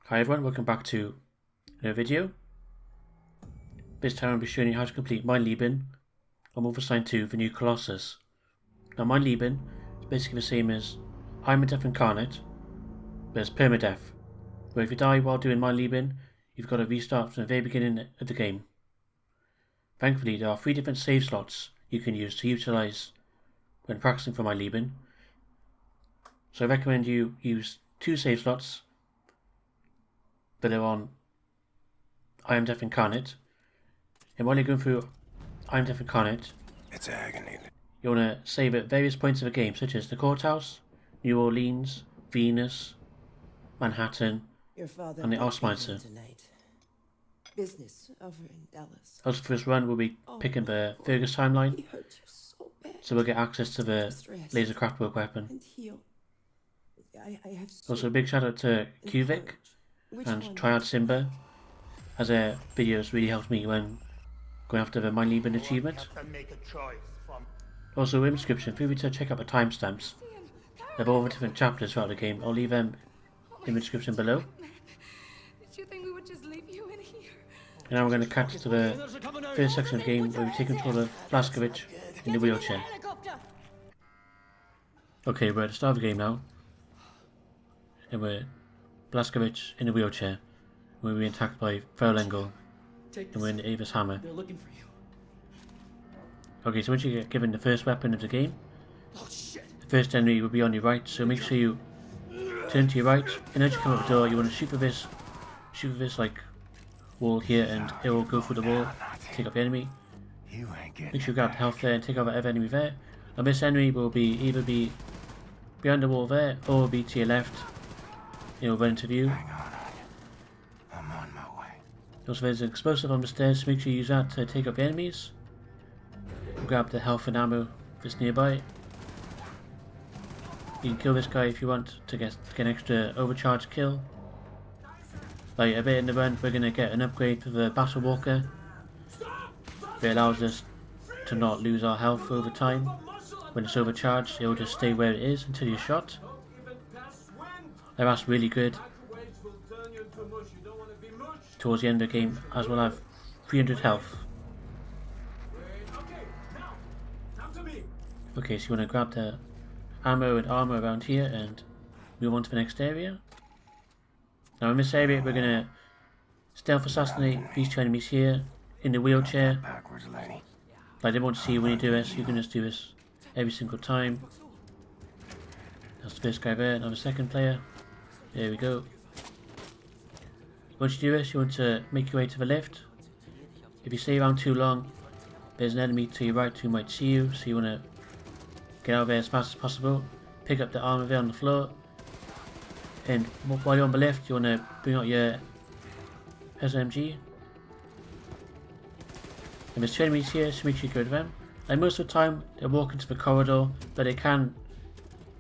Hi everyone, welcome back to another video. This time I'll be showing you how to complete my Leben on Wolfenstein 2, the new Colossus. Now my Leben is basically the same as I'm a Death Incarnate, but it's permadeath, where if you die while doing my Leben, you've got to restart from the very beginning of the game. Thankfully there are 3 different save slots you can use to utilise when practicing for my Leben. So I recommend you use 2 save slots, but they're on I Am Death Incarnate. And while you're going through I Am Death Incarnate, it's agony. You want to save at various points of the game, such as the Courthouse, New Orleans, Venus, Manhattan, and the Ausmerzer. Business over in Dallas. Also, for this run, we'll be picking the Fergus timeline, so we'll get access to the laser craftwork weapon. Also, a big shout out to Qvik and Tryhard Simba, as their videos really helped me when going after the My Leben achievement. Also in the description, feel free to check out the timestamps of all the different chapters throughout the game. I'll leave them in the description below. And now we're going to cut to the first section of the game where we take control of Blazkowicz in the wheelchair. Okay, we're at the start of the game now. And we're Blazkowicz in a wheelchair. We're being attacked by Fraul Engel. And we're in the Evas hammer. They're looking for you. Okay, so once you get given the first weapon of the game, the first enemy will be on your right, so make sure you turn to your right, and as you come up the door you want to shoot for this like wall here, and it will go through the wall, take out the enemy. Make sure you grab the health there and take out whatever enemy there. And this enemy will either be behind the wall there, or will be to your left. It will run into view. I'm on my way. Also there's an explosive on the stairs, so make sure you use that to take out the enemies. Grab the health and ammo that's nearby. You can kill this guy if you want to get an extra overcharge kill. Like a bit in the run, we're going to get an upgrade for the Battle Walker. It allows us to not lose our health over time. When it's overcharged, it will just stay where it is until you're shot. That's really good. Towards the end of the game, as we'll have 300 health. Okay, so you want to grab the ammo and armor around here and move on to the next area. Now in this area we're going to stealth assassinate these 2 enemies here in the wheelchair. Like they won't see you when you do this, you can just do this every single time. That's the first guy there, now the second player. There we go. Once you do this, you want to make your way to the left. If you stay around too long, there's an enemy to your right who might see you, so you want to get out of there as fast as possible. Pick up the armor there on the floor. And while you're on the left, you want to bring out your SMG. And there's 2 enemies here, so make sure you go to them. And most of the time, they'll walk into the corridor, but they can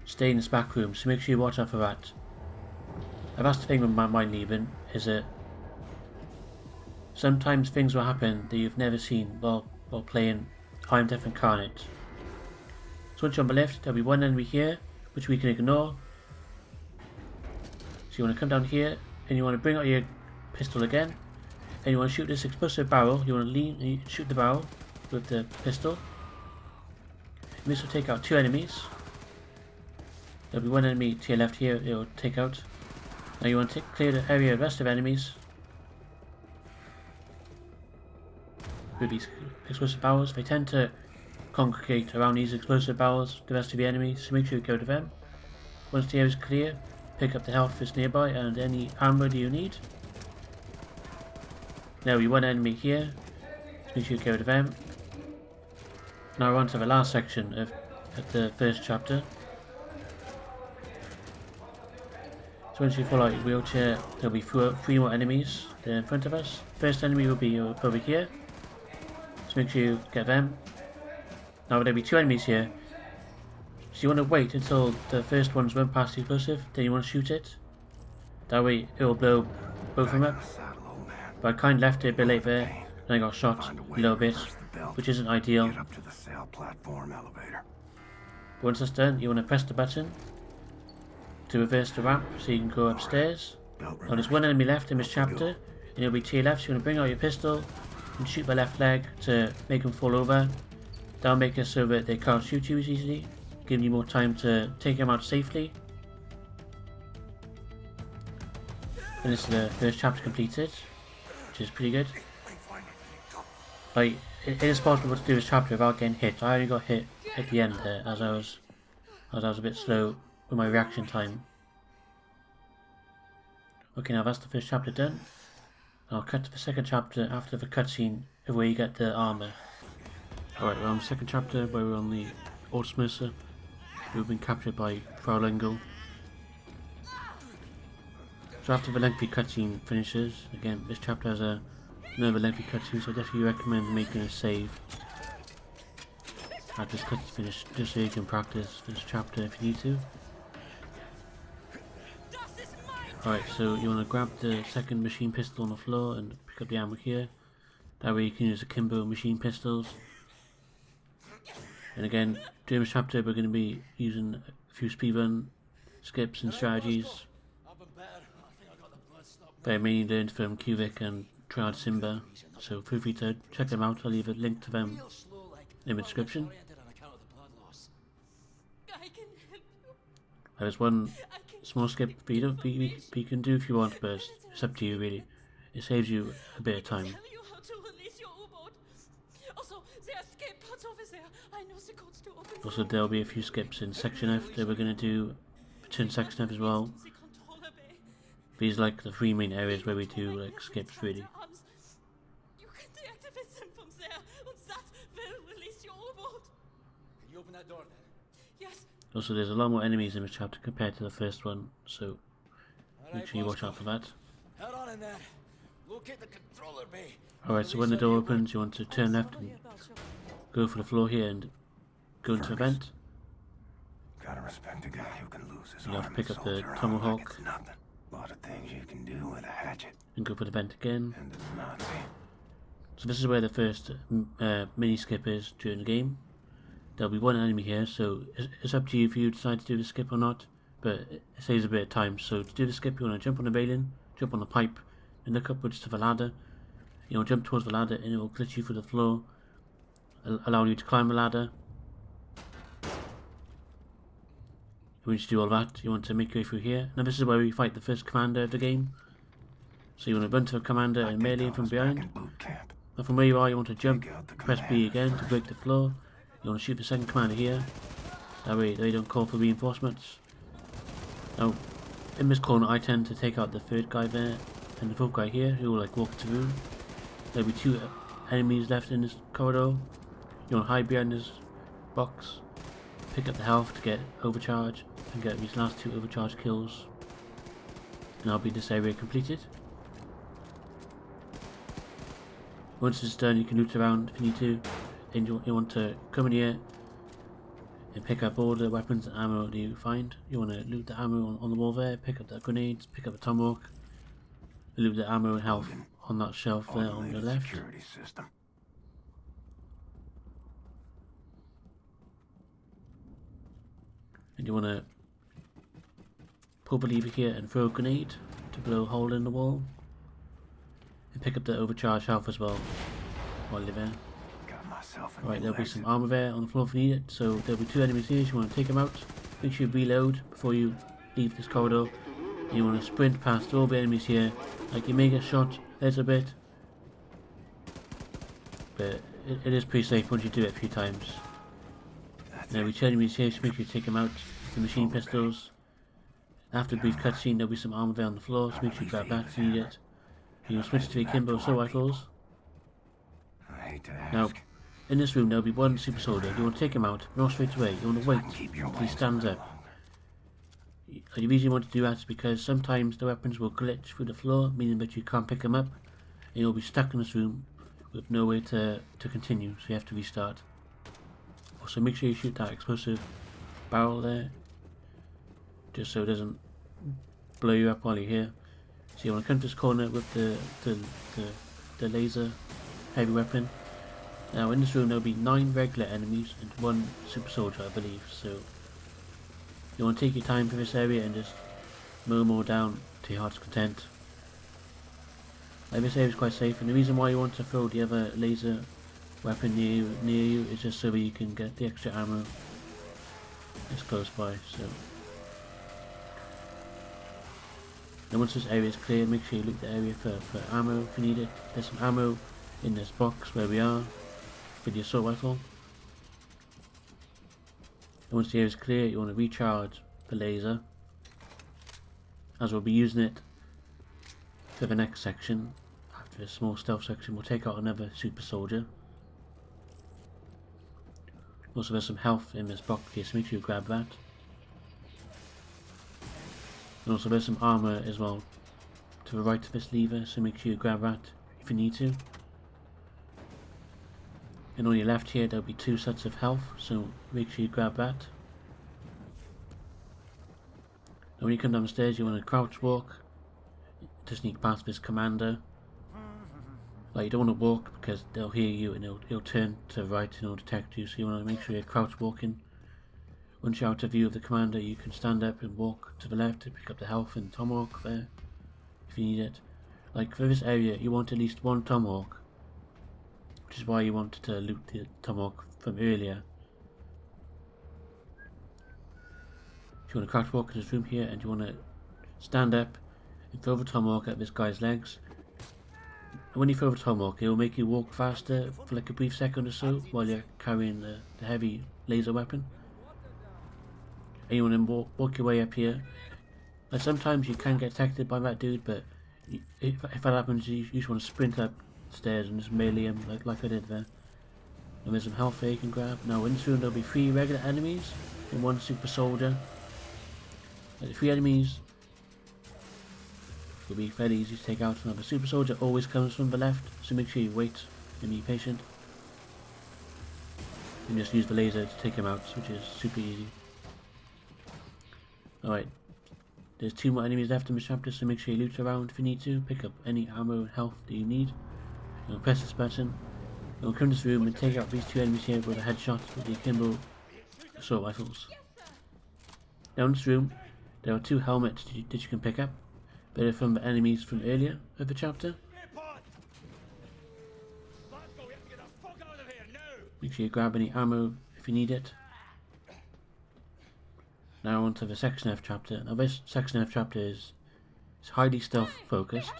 stay in this back room, so make sure you watch out for that. And that's the thing with my Leben, is that sometimes things will happen that you've never seen while playing I Am Death Incarnate. So once you're on the left, there'll be 1 enemy here, which we can ignore. So you want to come down here, and you want to bring out your pistol again, and you want to shoot this explosive barrel. You want to lean and shoot the barrel with the pistol. And this will take out 2 enemies. There'll be 1 enemy to your left here, it will take out. Now you want to clear the area of the rest of enemies with these explosive barrels. They tend to congregate around these explosive barrels, the rest of the enemies, so make sure you go to them. Once the area is clear, pick up the health that's nearby and any ammo that you need. There will be 1 enemy here, so make sure you go to them. Now we're on to the last section of the first chapter. So once you fall out your wheelchair, there'll be 3 more enemies there in front of us. First enemy will be over here, so make sure you get them. Now there'll be 2 enemies here, so you want to wait until the first one's run past the explosive, then you want to shoot it. That way it will blow both of them up. But I kind of left it a bit late there, and I got shot a little bit, which isn't ideal. But once that's done, you want to press the button to reverse the ramp so you can go upstairs. Now there's one enemy left in this chapter, and it'll be to your left, so you're going to bring out your pistol and shoot my left leg to make them fall over. That'll make it so that they can't shoot you as easily, giving you more time to take them out safely. And this is the first chapter completed, which is pretty good. Like, it is possible to do this chapter without getting hit. I only got hit at the end there, as I was a bit slow with my reaction time. Okay, now that's the first chapter done. I'll cut to the second chapter after the cutscene of where you get the armour. Alright, we're on the second chapter where we're on the Ausmerzer. We've been captured by Fraul Engel. So after the lengthy cutscene finishes, again this chapter has another lengthy cutscene, so I definitely recommend making a save after this cutscene finished, just so you can practice this chapter if you need to. Alright, so you want to grab the second machine pistol on the floor and pick up the ammo here. That way you can use akimbo machine pistols. And again, during this chapter we're going to be using a few speedrun skips and strategies that I mainly learned from Qvik and Simba, so feel free to check them out. I'll leave a link to them in the description. There's one small skip you can do if you want, but it's up to you really. It saves you a bit of time. Also, there'll be a few skips in Section F that we're going to do in Section F as well. These are like the three main areas where we do like skips really. Also, there's a lot more enemies in this chapter compared to the first one, so make sure you watch out for that. Alright, so when the door opens, you want to turn left and go for the floor here and go into the vent. Gotta respect a guy who can lose his You have to arm pick and up the soldier armor tomahawk like it's nothing. A lot of things you can do with a hatchet. and go for the vent again. And it's Nazi. So this is where the first mini skip is during the game. There'll be one enemy here, so it's up to you if you decide to do the skip or not, but it saves a bit of time. So to do the skip, you want to jump on the railing, jump on the pipe, and look upwards to the ladder. You want to jump towards the ladder and it will glitch you through the floor, allowing you to climb the ladder. Once you do all that, you want to make your way through here. Now this is where we fight the first commander of the game. So you want to run to the commander and melee him from behind. Now from where you are, you want to jump, press B again to break the floor. You want to shoot the second commander here. That way they don't call for reinforcements. Now, in this corner I tend to take out the third guy there and the fourth guy here who will like walk to the room. There'll be two enemies left in this corridor. You want to hide behind this box, pick up the health to get overcharge and get these last two overcharge kills. And that'll be this area completed. Once it's done, you can loot around if you need to. And you want to come in here and pick up all the weapons and ammo that you find. You want to loot the ammo on the wall there, pick up the grenades, pick up the tomahawk, loot the ammo and health on that shelf there on the left. And you want to pull the lever here and throw a grenade to blow a hole in the wall. And pick up the overcharge health as well while you're there. Right, there'll be some armor there on the floor if you need it. So there'll be two enemies here, so you want to take them out. Make sure you reload before you leave this corridor. And you want to sprint past all the enemies here. Like you may get shot a little bit, but it is pretty safe once you do it a few times. Now we two enemies here, so make sure you take them out with the machine pistols. After a brief cutscene, there'll be some armor there on the floor, so make sure you grab that if you need it. You will switch to the akimbo assault rifles. Now, in this room there'll be one super soldier. You want to take him out, but not straight away. You want to wait until he stands up. The reason you want to do that is because sometimes the weapons will glitch through the floor, meaning that you can't pick them up, and you'll be stuck in this room with no way to continue, so you have to restart. Also make sure you shoot that explosive barrel there, just so it doesn't blow you up while you're here. So you want to come to this corner with the laser heavy weapon. Now in this room there'll be 9 regular enemies and 1 super soldier, I believe, so you want to take your time for this area and just mow them all down to your heart's content. Like this area is quite safe, and the reason why you want to throw the other laser weapon near you is just so that you can get the extra ammo that's close by. So, and once this area is clear, make sure you look the area for ammo if you need it. There's some ammo in this box where we are with the assault rifle. And once the area is clear, you want to recharge the laser, as we'll be using it for the next section. After a small stealth section, we'll take out another super soldier. Also, there's some health in this box here, so make sure you grab that. And also there's some armour as well to the right of this lever, so make sure you grab that if you need to. And on your left here there'll be 2 sets of health, so make sure you grab that. And when you come down the stairs, you want to crouch walk to sneak past this commander. Like, you don't want to walk because they'll hear you and he'll turn to the right and he'll detect you, so you want to make sure you're crouch walking. Once you're out of view of the commander, you can stand up and walk to the left to pick up the health and tomahawk there if you need it. Like, for this area you want at least 1 tomahawk, which is why you wanted to loot the tomahawk from earlier. If you want to crouch walk in this room here, and you want to stand up and throw the tomahawk at this guy's legs. And when you throw the tomahawk, it will make you walk faster for like a brief second or so while you're carrying the heavy laser weapon. And you want to walk your way up here. Like, sometimes you can get detected by that dude, but if that happens, you just want to sprint up the stairs and just melee him like I did there. And there's some health there you can grab. Now in this room there'll be 3 regular enemies and 1 super soldier. The 3 enemies will be fairly easy to take out. Now the super soldier always comes from the left, so make sure you wait and be patient. And just use the laser to take him out, which is super easy. Alright, there's 2 more enemies left in this chapter, so make sure you loot around if you need to. Pick up any ammo and health that you need. And press this button. And we'll come to this room and take out these 2 enemies here with a headshot with the akimbo assault rifles. Now in this room, there are 2 helmets that you can pick up. They're from the enemies from earlier of the chapter. Make sure you grab any ammo if you need it. Now on to the section F chapter. Now this section F chapter is highly stealth focused,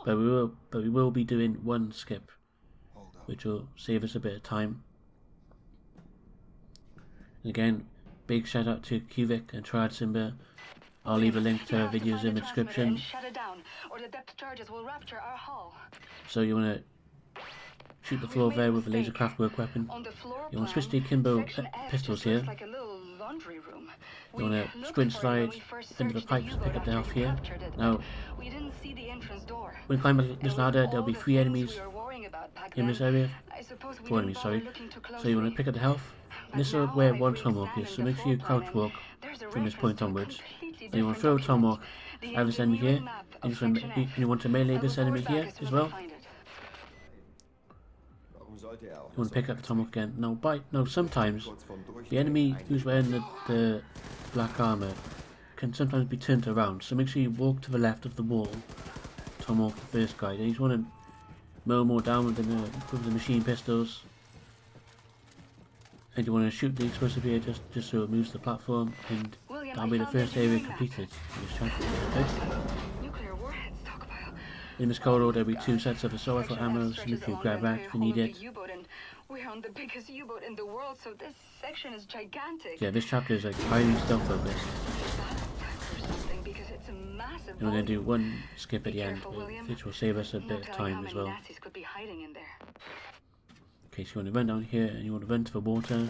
but we will be doing 1 skip, which will save us a bit of time. And again, big shout out to Qvik and Tryhard Simba. I'll leave a link to our videos in the description. So you want to shoot the floor there with a laser craftwork weapon. You want to switch the akimbo pistols here. You want to sprint slide into the pipes to pick up the health here. Now, when you climb this ladder, there'll be 3 enemies in this area. 4 enemies, sorry. So you want to pick up the health. And this is where 1 tomahawk is, so make sure you crouch walk from this point onwards. And you want to throw a tomahawk at this enemy here, and you want to melee this enemy here as well. You want to pick up the tomahawk again. Now sometimes the enemy who's wearing the black armour can sometimes be turned around, so make sure you walk to the left of the wall. Tomahawk the first guy. You just want to mow more down with the machine pistols. And you want to shoot the explosive here just so it moves the platform, and that'll be the first area completed. In this corridor there'll be 2 sets of assault rifle ammo, so you can grab that if you need it. We're on the biggest U-boat in the world, so this section is gigantic. Yeah, this chapter is like highly stealth focused. And we're going to do 1 skip at the end, which will save us a bit of time as well. Okay, so you want to run down here and you want to run to the water.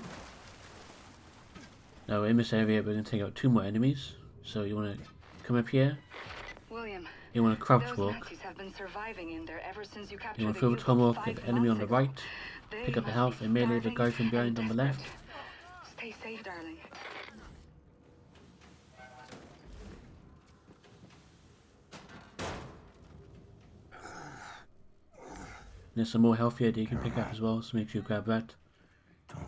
Now in this area we're going to take out 2 more enemies. So you want to come up here. You want to crouch walk. You want to throw the tomahawk at the enemy on the right. Pick up the health and melee the guy from behind on the left. Stay safe, darling. There's some more health here that you can pick up as well, so make sure you grab that.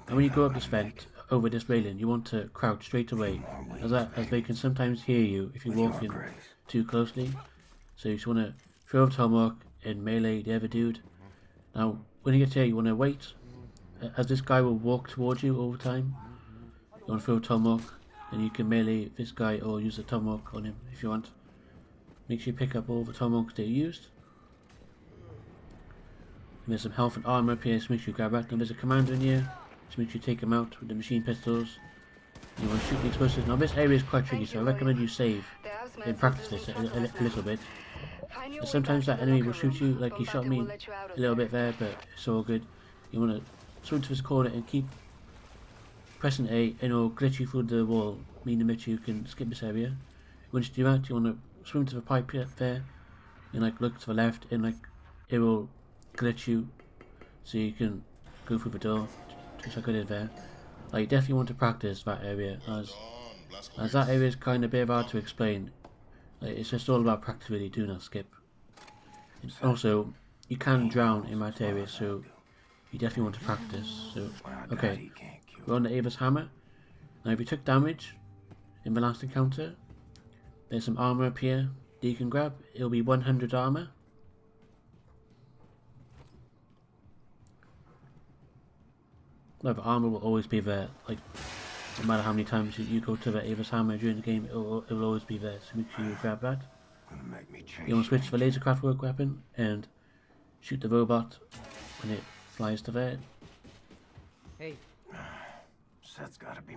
And when you go up this vent, over this railing, you want to crouch straight away, as they can sometimes hear you if you're walking too closely. So you just want to throw a tomahawk and melee the other dude. Now, when you get here, you want to wait, as this guy will walk towards you all the time. You want to throw a tomahawk, and you can melee this guy or use a tomahawk on him if you want. Make sure you pick up all the tomahawks that you used. And there's some health and armor up here, so make sure you grab that. And there's a commander in here, so make sure you take him out with the machine pistols. You want to shoot the explosives. Now this area is quite tricky, so I recommend you save and practice this a little bit. And sometimes that enemy will shoot you, like he shot me a little bit there, but it's all good. You want to swim to this corner and keep pressing A, and it'll glitch you through the wall, meaning that you can skip this area. Once you do that, you want to swim to the pipe there, and like look to the left, and like it will glitch you, so you can go through the door, just like I did there. Like, you definitely want to practice that area, as that area is kind of a bit hard to explain. Like, it's just all about practice, really. Do not skip. And also, you can drown in that area, so you definitely want to practice. So, okay, we're on the Evas hammer. Now, if you took damage in the last encounter, there's some armor up here that you can grab. It'll be 100 armor. No, the armor will always be there. Like, no matter how many times you go to the Evas hammer during the game, it will always be there. So make sure you grab that. You want to switch to the laser craftwork weapon and shoot the robot when it flies to there. Hey.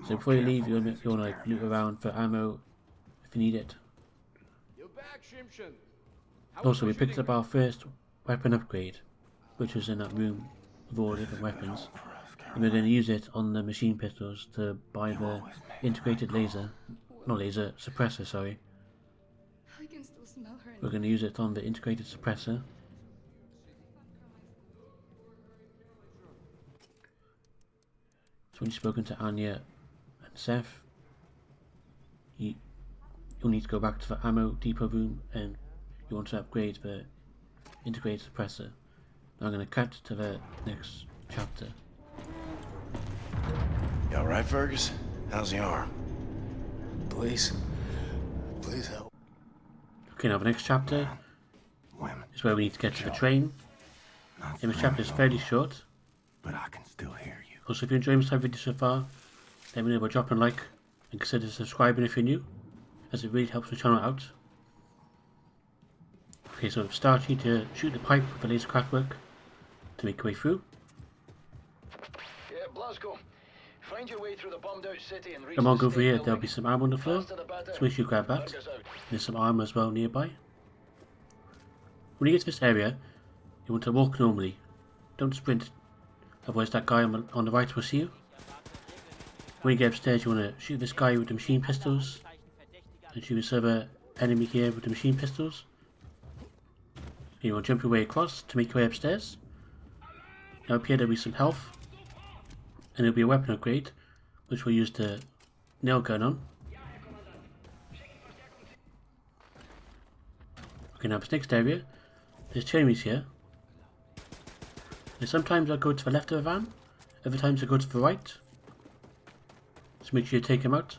So before you leave, you want to like loot around for ammo if you need it. Also, we picked up our first weapon upgrade, which was in that room with all different weapons. And we're going to use it on the machine pistols to buy the integrated laser, not laser, suppressor, sorry. I can still smell her. We're going to use it on the integrated suppressor. So when you've spoken to Anya and Seth, you'll need to go back to the ammo depot room and you want to upgrade the integrated suppressor. Now I'm going to cut to the next chapter. You alright, Fergus? How's the arm? Please help. Okay, now the next chapter is where we need to get to the train. And this chapter is fairly short. But I can still hear you. Also, if you're enjoying this type of video so far, let me know by dropping a like and consider subscribing if you're new, as it really helps the channel out. Okay, so to start, you need to shoot the pipe with the laser craftwork to make your way through. Yeah, Glasgow. Find your way through the bombed out city and reach Come on, the go over state here, building. there'll be some ammo on the floor, Faster the better. so make sure you grab that. Fergus out. There's some armor as well nearby. When you get to this area, you want to walk normally. Don't sprint, otherwise that guy on the right will see you. When you get upstairs, you want to shoot this guy with the machine pistols, and shoot this other enemy here with the machine pistols. You want to jump your way across to make your way upstairs. Now up here there'll be some health, and there'll be a weapon upgrade, which we'll use the nail gun on. Okay, now this next area, there's two enemies here. And sometimes I go to the left of the van, other times I go to the right. So make sure you take them out.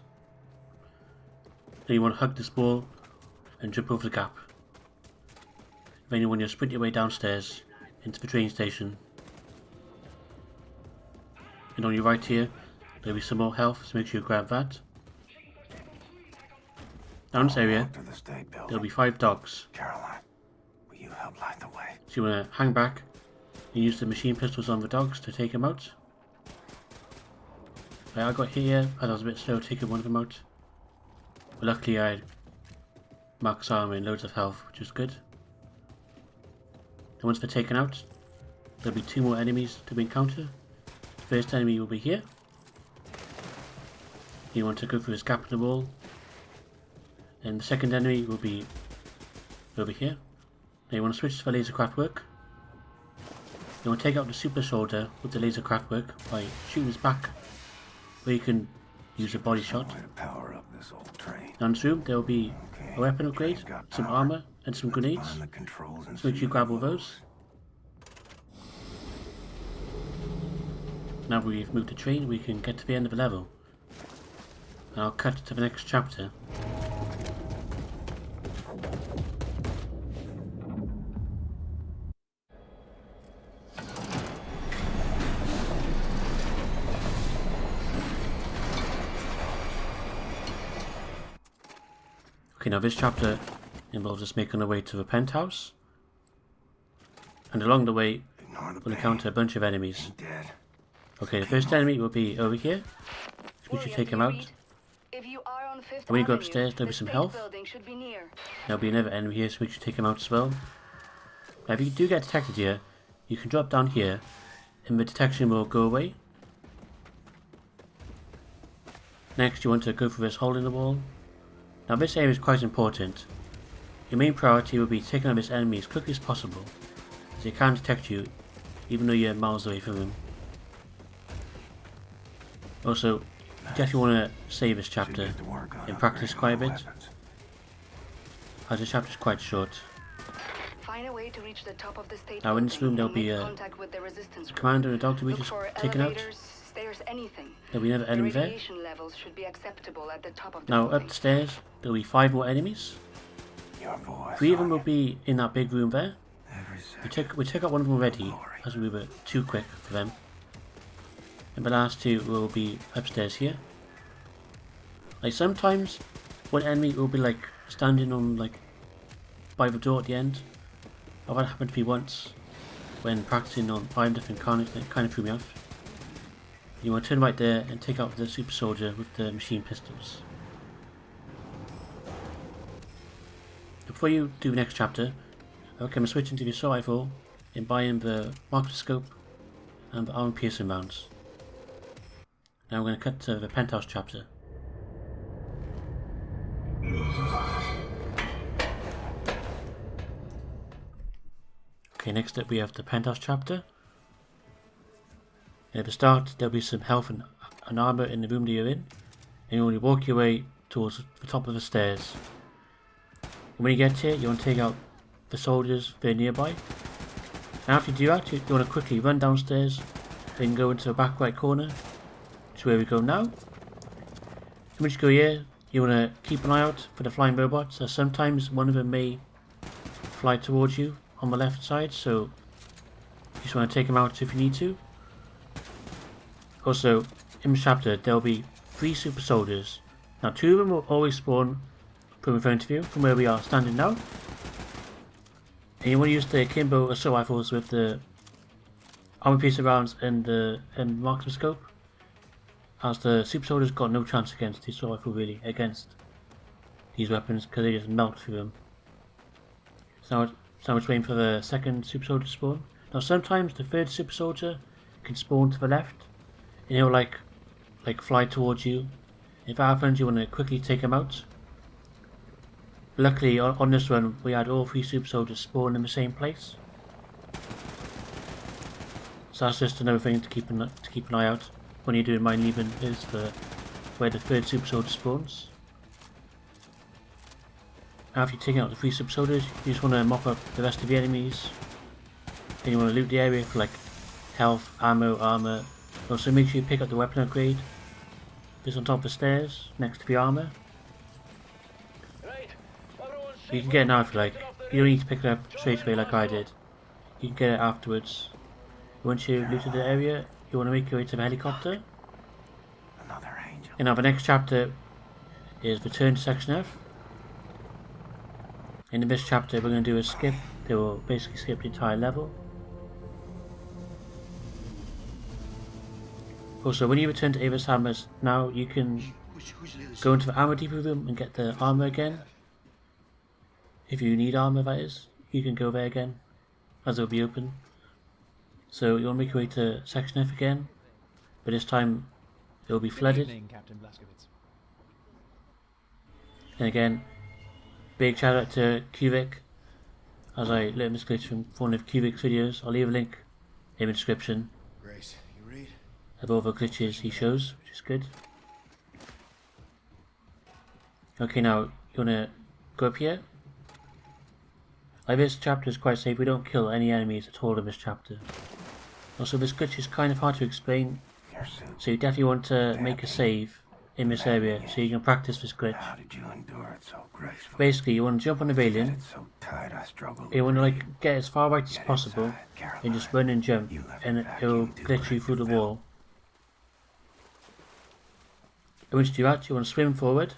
Then you want to hug this wall and jump over the gap. Then you want to sprint your way downstairs into the train station. And on your right here, there'll be some more health, so make sure you grab that. Down this area, there'll be 5 dogs. Caroline, will you help light the way? So you want to hang back and use the machine pistols on the dogs to take them out. Right, I got here, as I was a bit slow taking one of them out. But luckily I had max armor and loads of health, which is good. And once they're taken out, there'll be 2 more enemies to be encountered. The first enemy will be here. You want to go through this gap in the wall. And the second enemy will be over here. Now you want to switch to the laser craftwork. You want to take out the super soldier with the laser craftwork by shooting his back, where you can use a body shot. Now in this room there will be a weapon upgrade, some armor and some grenades. So make sure you grab all those. Now we've moved the train, we can get to the end of the level. And I'll cut to the next chapter. Okay, now this chapter involves us making our way to the penthouse. And along the way, Ignore the we'll pain. encounter a bunch of enemies. Dead. Okay, the first enemy will be over here. So we should take him out. If you are on Fifth When we go Avenue, upstairs, there'll be the some State health. Building should be near. There'll be another enemy here, so we should take him out as well. Now, if you do get detected here, you can drop down here, and the detection will go away. Next, you want to go through this hole in the wall. Now, this area is quite important. Your main priority will be taking out this enemy as quickly as possible, as they can detect you, even though you're miles away from them. Also, you definitely want to save this chapter Get to work on and practice upgrading quite a my bit, weapons. as the chapter is quite short. Find a way to reach the top of the State Now, in this room, there'll Building be and a make contact with the resistance group. commander and a doctor we Look just for taken out. elevators, stairs, anything. There'll be another The enemy there. radiation levels should be acceptable at the top of the Now, building. up the stairs, there'll be 5 more enemies. Your voice. 3 of them on will it. be in that big room there. Every second. We took out one of them already, as we were too quick for them. And the last 2 will be upstairs here. Like, sometimes one enemy will be like standing on like by the door at the end. Oh, that happened to me once when practicing on 5 different carnage, and it kind of threw me off. You want to turn right there and take out the super soldier with the machine pistols. Before you do the next chapter, I recommend switching to the assault rifle and buying the microscope and the armor piercing rounds. Now we're going to cut to the penthouse chapter. Okay, next up we have the penthouse chapter. And at the start there'll be some health and armor in the room that you're in, and you want to walk your way towards the top of the stairs. And when you get here, you want to take out the soldiers very nearby. And after you do that, you want to quickly run downstairs, then go into the back right corner, to where we go now. And once you go here, you want to keep an eye out for the flying robots, as sometimes one of them may fly towards you on the left side, so you just want to take them out if you need to. Also, in this chapter, there will be 3 super soldiers. Now, 2 of them will always spawn from in front of you, from where we are standing now. And you want to use the Kimbo assault rifles with the armor piercing rounds and the marksman scope, as the super soldiers got no chance against the assault rifle, really, against these weapons, because they just melt through them. So now it's waiting for the second super soldier to spawn. Now sometimes the third super soldier can spawn to the left, and he'll like fly towards you. If that happens, you want to quickly take him out. Luckily on this run we had all 3 super soldiers spawn in the same place. So that's just another thing to keep an eye out when you're doing mine Leben, is for where the third super soldier spawns. After you've taken out the 3 super soldiers, you just want to mop up the rest of the enemies. Then you want to loot the area for like health, ammo, armor. Also make sure you pick up the weapon upgrade. This on top of the stairs, next to the armor. Right. Everyone You can get it now if you like. You don't need to pick it up straight away like I did. You can get it afterwards. Once you've looted the area, you want to make your way to the helicopter. Another angel. And now the next chapter is Return to Section F. And in this chapter we're going to do a skip. They will basically skip the entire level. Also, when you return to Evas Hammers, now you can go into the armor depot room and get the armor again. If you need armor, that is, you can go there again, as it will be open. So you want to make your way to Section F again, but this time it will be flooded. Good evening, Captain Blazkowicz. And again, big shout out to Qvik, as I learned this glitch from one of Qvik's videos. I'll leave a link in the description Grace, you read? of all the glitches he shows, which is good. Okay, now you want to go up here. Like, this chapter is quite safe. We don't kill any enemies at all in this chapter. Also, this glitch is kind of hard to explain, Your suit. so you definitely want to make a save in this area so you can practice this glitch. How did you endure it so gracefully? Basically, you want to jump on the railing. It's so tight I struggled. You want to like get as far right as possible and just run and jump, and it will glitch you through the wall. And once you do that, you want to swim forward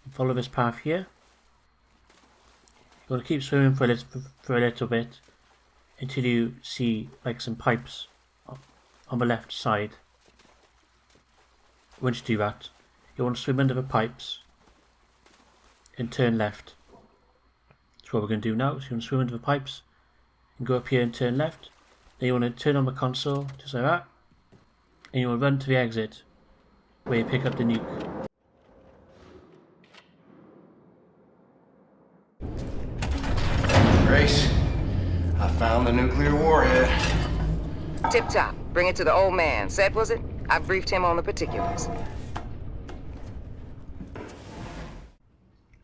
and follow this path here. You want to keep swimming for a little bit until you see like some pipes on the left side. Once you do that, you want to swim under the pipes and turn left. That's what we're going to do now. So you want to swim under the pipes and go up here and turn left. Then you want to turn on the console, just like that. And you want to run to the exit where you pick up the nuke. Grace, I found the nuclear warhead. Tip top. Bring it to the old man. Set, was it? I briefed him on the particulars.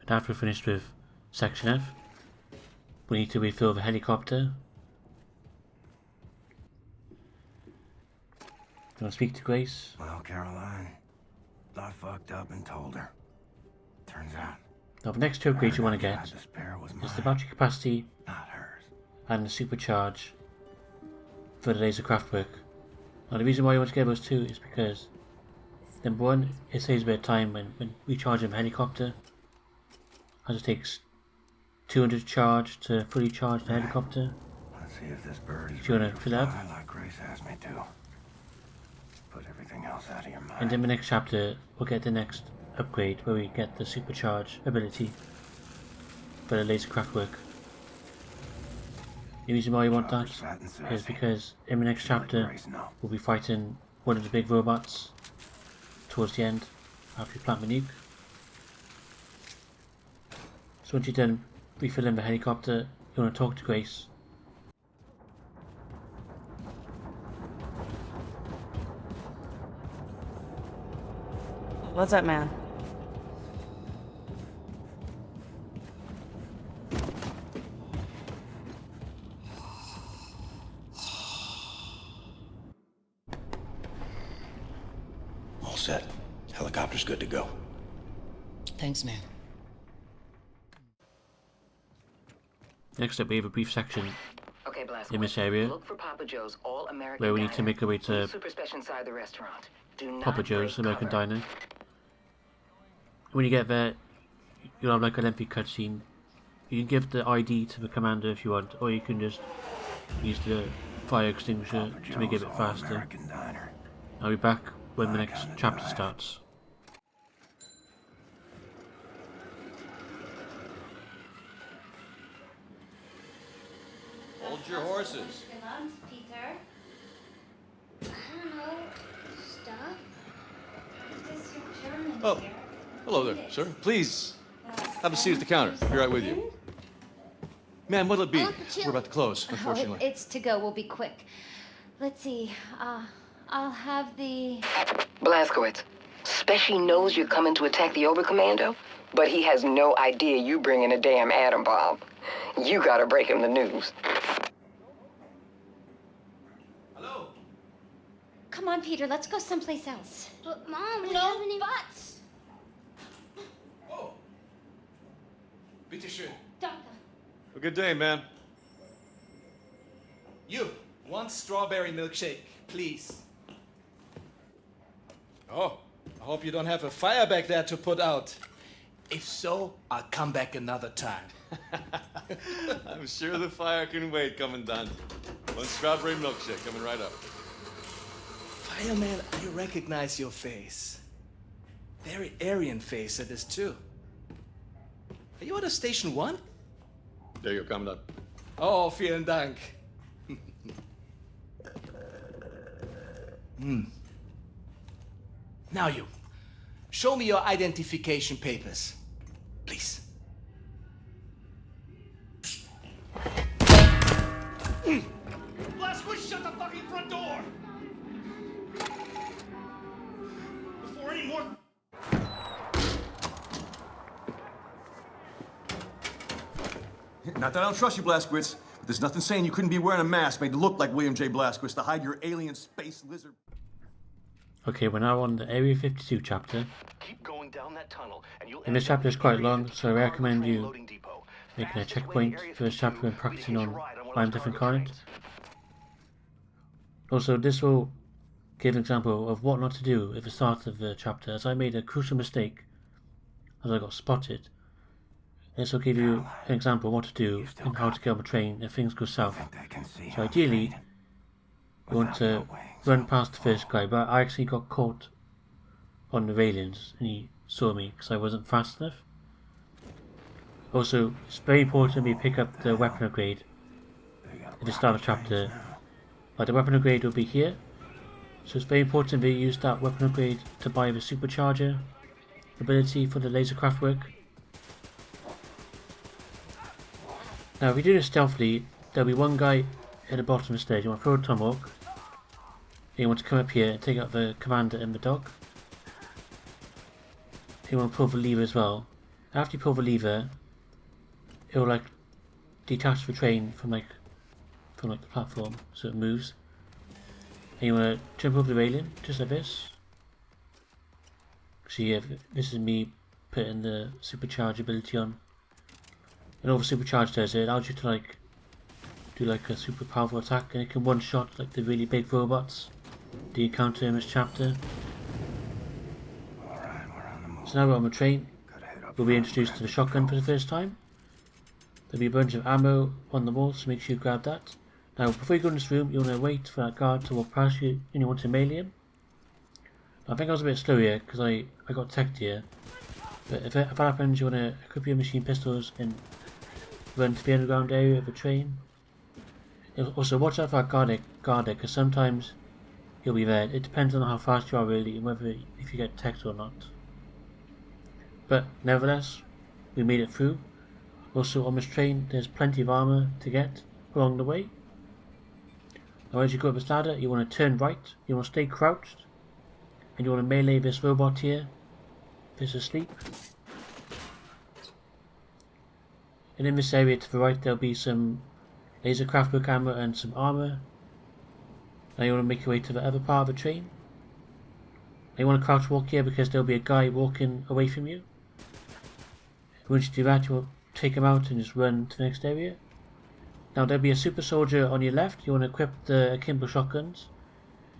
And after we're finished with Section F, we need to refill the helicopter. You want to speak to Grace? Well, Caroline, I fucked up and told her. Turns out, Now the next two upgrades you want to get is the battery capacity not hers. and the supercharge for the laser craftwork. Now the reason why you want to get those two is because number one, it saves a bit of time when recharging the helicopter, as it takes 200 to charge to fully charge the helicopter. Let's see if this bird is Do you want ready to fill up? fly like Grace asked me to. Put everything else out of your mind. And in the next chapter we'll get the next upgrade where we get the supercharge ability for the laser craftwork. The reason why you want that is because in the next chapter we'll be fighting one of the big robots towards the end after you plant the nuke. So once you're done refilling the helicopter, you want to talk to Grace. What's up, man? All set. Helicopter's good to go. Thanks, man. Next up we have a brief section Okay, Blast. in this area Look for Papa Joe's All-American where we need to make our way to super special inside the restaurant. Do not Papa Joe's break American cover. Diner. When you get there, you'll have like a lengthy cutscene. You can give the ID to the commander if you want, or you can just use the fire extinguisher to make it a bit faster. All-American Diner. I'll be back when the next chapter starts. Hold your horses. Peter. I don't know. Stuff? Is this your German Oh, here? hello there, sir. Please, have a seat at the counter. Be right with you. Ma'am, what'll it be? We're about to close, unfortunately. It's to go. We'll be quick. Let's see. I'll have the... Blazkowicz. Speshy knows you're coming to attack the Oberkommando, but he has no idea you bringing a damn atom bomb. You gotta break him the news. Hello? Come on, Peter. Let's go someplace else. But Mom, we No haven't even... buts. Oh. Bitte schön. Danke. A good day, man. You, one strawberry milkshake, please. Oh, I hope you don't have a fire back there to put out. If so, I'll come back another time. I'm sure the fire can wait, Commandant. One strawberry milkshake coming right up. Fireman, I recognize your face. Very Aryan face it is too. Are you out of Station 1? There you go, Commandant. Oh, vielen Dank. Now you, show me your identification papers, please. Blazkowicz, shut the fucking front door! Before any more... Not that I don't trust you, Blazkowicz, but there's nothing saying you couldn't be wearing a mask made to look like William J. Blazkowicz to hide your alien space lizard. Okay, we're now on the Area 52 chapter. Keep going down that tunnel, and you'll And this chapter is quite long, so I recommend you loading depot. making a checkpoint for this chapter and practicing on flying different cards. Also, this will give an example of what not to do at the start of the chapter, as I made a crucial mistake as I got spotted This will give you an example of what to do and how to get on a train if things go south. So ideally, you want to run past the first guy, but I actually got caught on the railings and he saw me because I wasn't fast enough. Also, it's very important we pick up the weapon upgrade at the start of the chapter. The weapon upgrade will be here, so it's very important we use that weapon upgrade to buy the supercharger ability for the laser craft work. Now if you do this stealthily, there'll be one guy at the bottom of the stairs. You want to throw a tomahawk, and you want to come up here and take out the commander and the dog. You want to pull the lever as well. After you pull the lever, it will like detach the train from the platform, so it moves. And you want to jump over the railing, just like this. See, this is me putting the supercharge ability on. And all the supercharge does, it allows you to like do like a super powerful attack, and it can one shot like the really big robots that you encounter in this chapter. So now we're on the train. We'll be introduced to the shotgun for the first time. There'll be a bunch of ammo on the wall, so make sure you grab that. Now before you go in this room, you want to wait for that guard to walk past you and you want to melee him. I think I was a bit slow here because I got teched here. But if that happens, you want to equip your machine pistols and run to the underground area of the train. Also watch out for that guard because sometimes he'll be there. It depends on how fast you are really and whether if you get teched or not. But nevertheless, we made it through. Also on this train there's plenty of armour to get along the way. Now as you go up this ladder, you want to turn right, you want to stay crouched, and you want to melee this robot here if it's asleep. And in this area to the right there'll be some laser craftwork ammo and some armour. Now you want to make your way to the other part of the train. Now you want to crouch walk here because there'll be a guy walking away from you. Once you do that, you will take him out and just run to the next area. Now there'll be a super soldier on your left. You want to equip the akimbo shotguns.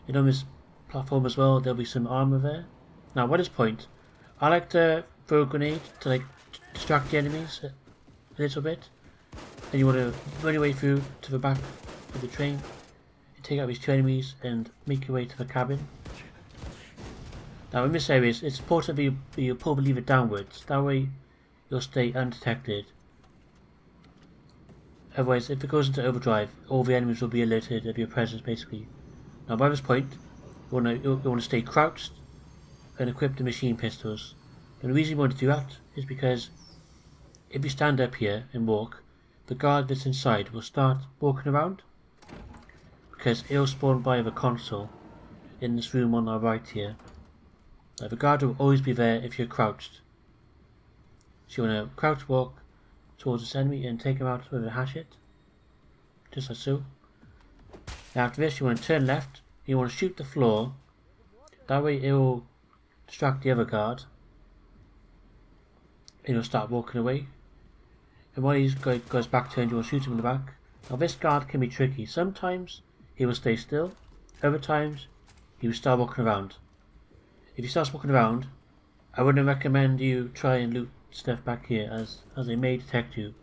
And on this platform as well, there'll be some armour there. Now at this point, I like to throw a grenade to like distract the enemies a little bit. And you want to run your way through to the back of the train and take out these two enemies and make your way to the cabin. Now in this area, it's important that you pull the lever downwards. That way you'll stay undetected. Otherwise, if it goes into overdrive, all the enemies will be alerted of your presence basically. Now by this point, you want to stay crouched and equip the machine pistols. And the reason you want to do that is because if you stand up here and walk, the guard that's inside will start walking around because it'll spawn by the console in this room on our right here. Now, the guard will always be there if you're crouched. So you want to crouch walk towards this enemy and take him out with a hatchet, just like so. Now after this you want to turn left, you want to shoot the floor, that way it will distract the other guard and he'll start walking away. And while he goes back turned, you want to shoot him in the back. Now this guard can be tricky. Sometimes he will stay still, other times he will start walking around. If he starts walking around, I wouldn't recommend you try and loot stuff back here as they may detect you.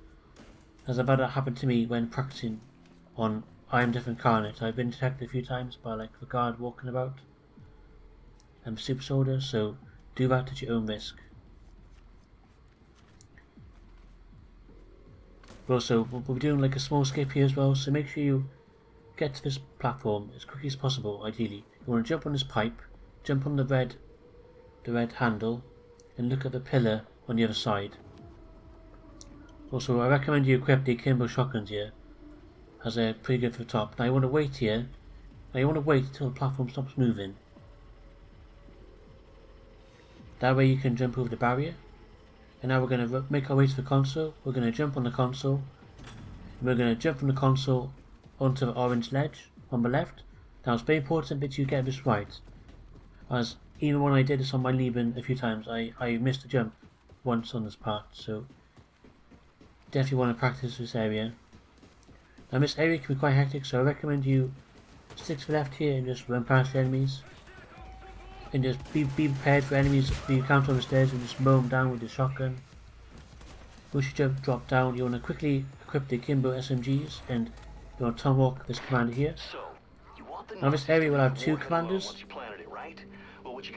As I've had that happen to me when practicing on I Am Deaf Incarnate. I've been detected a few times by like the guard walking about. I'm a super soldier, so do that at your own risk. But also, we'll be doing like a small skip here as well, so make sure you get to this platform as quickly as possible, ideally. You want to jump on this pipe, jump on the red handle, and look at the pillar on the other side. Also, I recommend you equip the akimbo shotguns here, as they're pretty good for the top. Now you want to wait here. Now you want to wait until the platform stops moving. That way you can jump over the barrier. And now we're going to make our way to the console. We're going to jump on the console. And we're going to jump from the console onto the orange ledge on the left. Now it's very important that you get this right, as even when I did this on my Leben a few times, I missed a jump once on this part, so definitely want to practice this area. Now this area can be quite hectic, so I recommend you stick to the left here and just run past the enemies. And just be prepared for enemies that you encounter on the stairs and just mow them down with your shotgun. Once you drop down, you want to quickly equip the Kimbo SMGs, and you want to tomahawk this commander here. Now this area will have 2 commanders. So once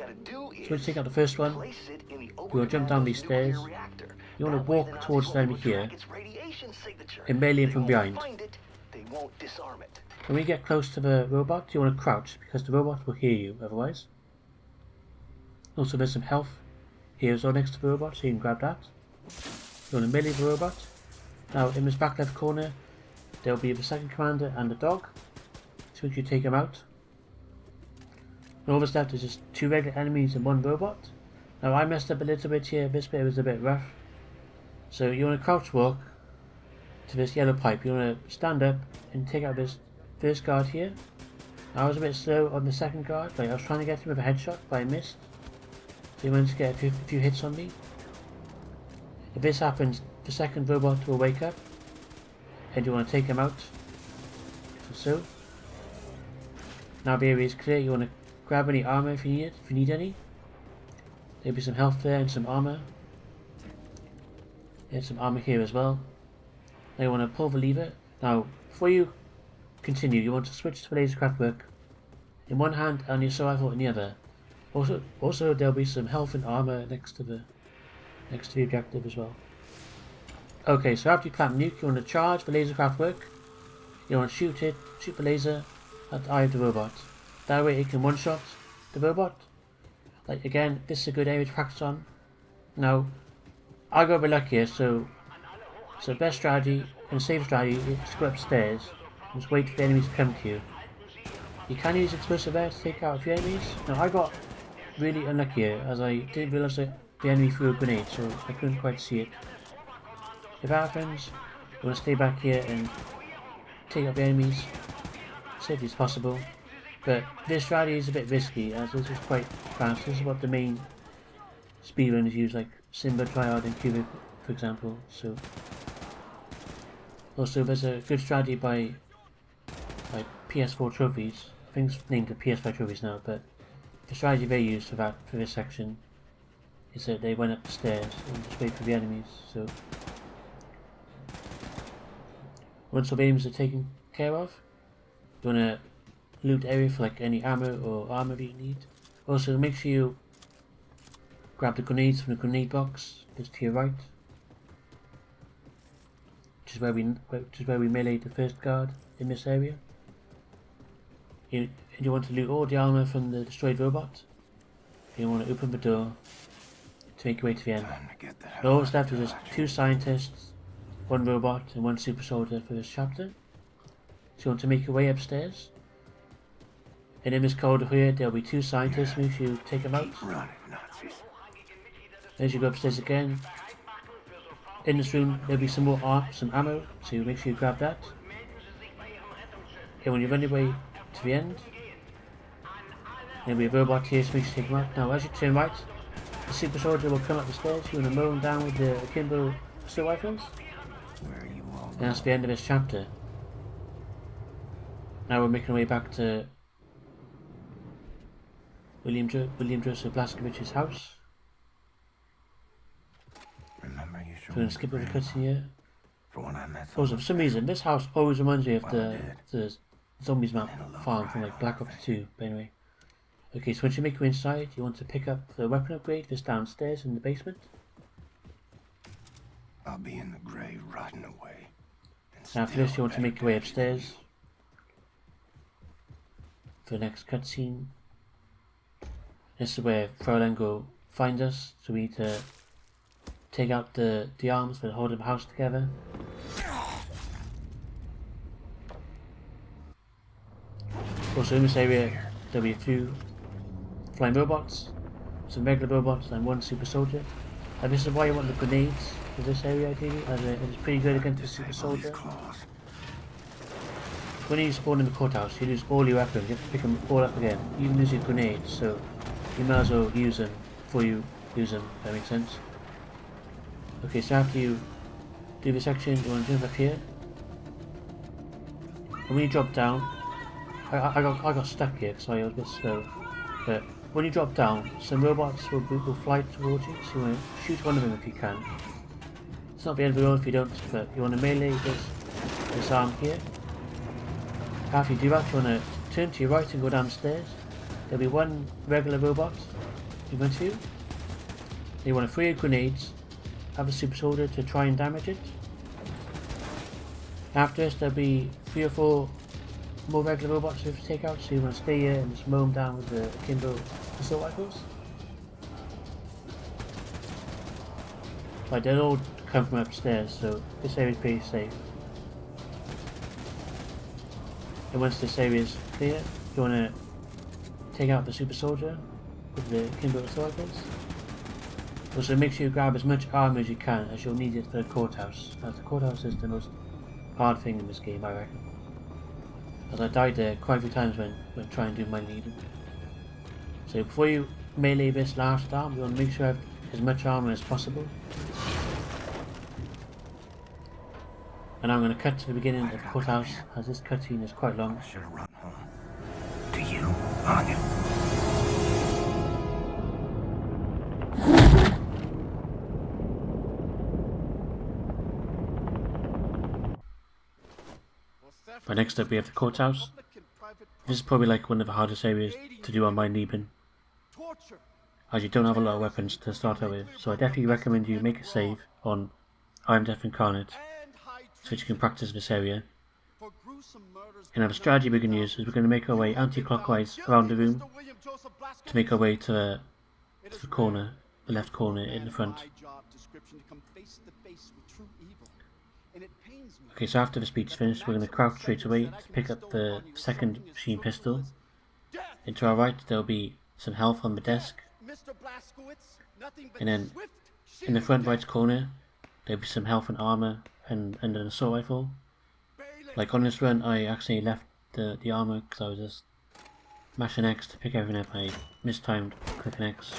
you take out the first one, you want to jump down these stairs. You want to walk towards the enemy here and melee him from behind. When we get close to the robot, you want to crouch because the robot will hear you otherwise. Also, there's some health here as well next to the robot, so you can grab that. You want to melee the robot. Now, in this back left corner, there will be the second commander and the dog. So you take them out. And all that's left is just 2 regular enemies and 1 robot. Now, I messed up a little bit here. This bit was a bit rough. So you want to crouch walk to this yellow pipe. You want to stand up and take out this first guard here. Now, I was a bit slow on the second guard. Like I was trying to get him with a headshot, but I missed. So he managed to get a few hits on me. If this happens, the second robot will wake up, and you want to take him out. So. Now the area is clear. You want to grab any armor if you need it. If you need any, there'll be some health there and some armor. There's some armor here as well. Now you want to pull the lever. Now, before you continue, you want to switch to the laser craft work in one hand and your assault rifle in the other. Also, there'll be some health and armor next to the objective as well. Okay, so after you clamp nuke, you want to charge the laser craft work. You want to shoot the laser at the eye of the robot. That way it can one-shot the robot. Like again, this is a good area to practice on. Now, I got a bit lucky here, so best strategy and safe strategy is to go upstairs and just wait for the enemies to come to you. You can use explosive air to take out a few enemies. Now I got really unlucky here as I didn't realise that the enemy threw a grenade, so I couldn't quite see it. If that happens, you want to stay back here and take out the enemies as safely as possible. But this strategy is a bit risky as this is quite fast. This is what the main speedrunners use, like Simba Tryhard and Qvik, for example. So also there's a good strategy by PS4 trophies. I think it's named the PS5 trophies now, but the strategy they used for this section is that they went up the stairs and just wait for the enemies. So once all the enemies are taken care of, you want to loot the area for like any ammo or armor that you need. Also, make sure you grab the grenades from the grenade box just to your right, which is where we melee the first guard in this area. You want to loot all the armor from the destroyed robot. You want to open the door to make your way to the end. All that's left is just 2 scientists, 1 robot, and 1 super soldier for this chapter. So you want to make your way upstairs. And in this corridor here, there'll be 2 scientists. Make sure you take them out. As you go upstairs again, in this room there'll be some ammo. So you make sure you grab that. And when you run your way to the end, there'll be a robot here. So make sure you take them out. Now, as you turn right, the super soldier will come up the stairs. You want to mow him down with the akimbo assault rifles. And that's the end of this chapter. Now we're making our way back to William Joseph Blazkowicz's house. Remember, you so we're going to skip over the cutscene here. For when I met also, for some reason, this house always reminds me of the Zombies map farm from like Black Ops 2, but anyway. Okay, so once you make your way inside, you want to pick up the weapon upgrade that's downstairs in the basement. I'll be in the grave rotting away. And after this, you want to make your way upstairs for the next cutscene. This is where Fraul Engel finds us, so we need to take out the arms that hold the house together. Also in this area, there'll be a few flying robots, some regular robots, and 1 super soldier. And this is why you want the grenades for this area ideally, as it's pretty good against the super soldier. When you spawn in the courthouse, you lose all your weapons. You have to pick them all up again. You lose your grenades, so you might as well use them before you use them, if that makes sense. Okay, so after you do this section, you want to jump up here. And when you drop down, I got stuck here because I was a bit slow. But when you drop down, some robots will fly towards you, so you want to shoot one of them if you can. not the end of the world if you don't, but you want to melee this arm here. After you do that, you want to turn to your right and go downstairs. There'll be one regular robot you go to. You want to throw your grenades, have a super soldier to try and damage it. After this, there'll be 3 or 4 more regular robots you have to take out, so you want to stay here and just mow them down with the akimbo assault rifles. Right, they'll all come from upstairs, so this area is pretty safe. And once this area is clear, you want to take out the super soldier with the akimbo assault rifles. Also make sure you grab as much armor as you can, as you'll need it for the courthouse, as the courthouse is the most hard thing in this game, I reckon. As I died there quite a few times when trying to do my leading. So before you melee this last arm, you want to make sure you have as much armor as possible. And I'm going to cut to the beginning of the courthouse, as this cutscene is quite long. Should have run home. To you, Anya. But next up we have the courthouse. This is probably like one of the hardest areas to do on my Leben, as you don't have a lot of weapons to start out with, so I definitely recommend you make a save on I Am Death Incarnate, so that you can practice this area. And now the strategy we can use is we're going to make our way anti-clockwise around the room to make our way to the corner, the left corner in the front. Okay, so after the speech is finished, we're going to crouch straight away to pick up the second machine pistol. And to our right, there'll be some health on the desk. And then in the front right corner, there'll be some health and armor and an assault rifle. Like on this run, I actually left the armor because I was just mashing X to pick everything up. I mistimed clicking X,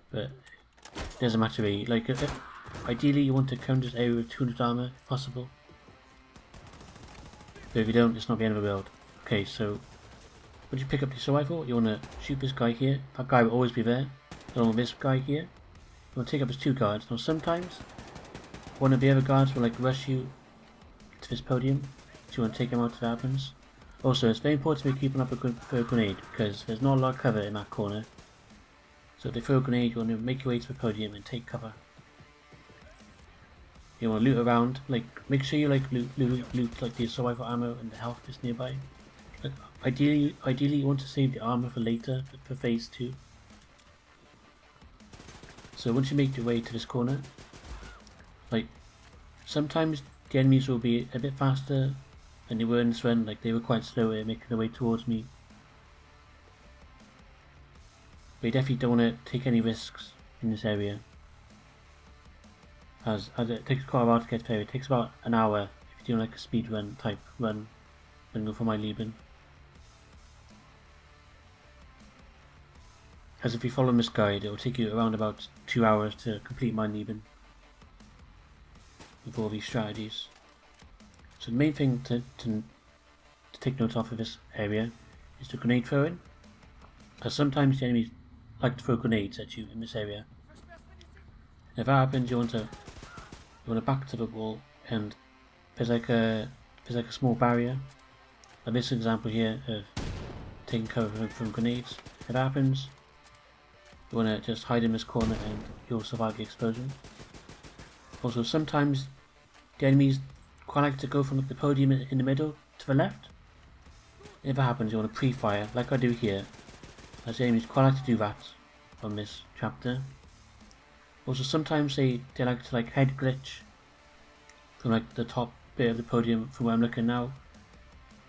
but it doesn't matter really. Like, ideally you want to counter this area with 200 armor if possible. But if you don't, it's not the end of the world. Okay, so once you pick up the assault rifle, you want to shoot this guy here. That guy will always be there, along with this guy here. You want to take up his 2 guards. Now sometimes one of the other guards will like rush you to this podium, so you want to take him out if it happens. Also, it's very important to be keeping up for a grenade, because there's not a lot of cover in that corner. So if they throw a grenade, you want to make your way to the podium and take cover. You want to loot around, like make sure you like loot like the assault rifle ammo and the health is nearby. Like, ideally you want to save the armor for later, for phase 2. So once you make your way to this corner, like sometimes the enemies will be a bit faster than they were in this run. Like they were quite slow at making their way towards me. But you definitely don't want to take any risks in this area, as it takes quite a while to get there. It takes about an hour if you do like a speed run type run and go for my Leben. As if you follow this guide, it will take you around about 2 hours to complete my Leben with all these strategies. So the main thing to take note of this area is the grenade throwing, because sometimes the enemies like to throw grenades at you in this area. If that happens, you want to back to the wall, and there's like a small barrier, like this example here of taking cover from grenades. If that happens, you want to just hide in this corner and you'll survive the explosion. Also, sometimes the enemies quite like to go from the podium in the middle to the left. If that happens, you want to pre-fire, like I do here, as the enemies quite like to do that on this chapter. Also, sometimes they like to like head glitch from like the top bit of the podium from where I'm looking now.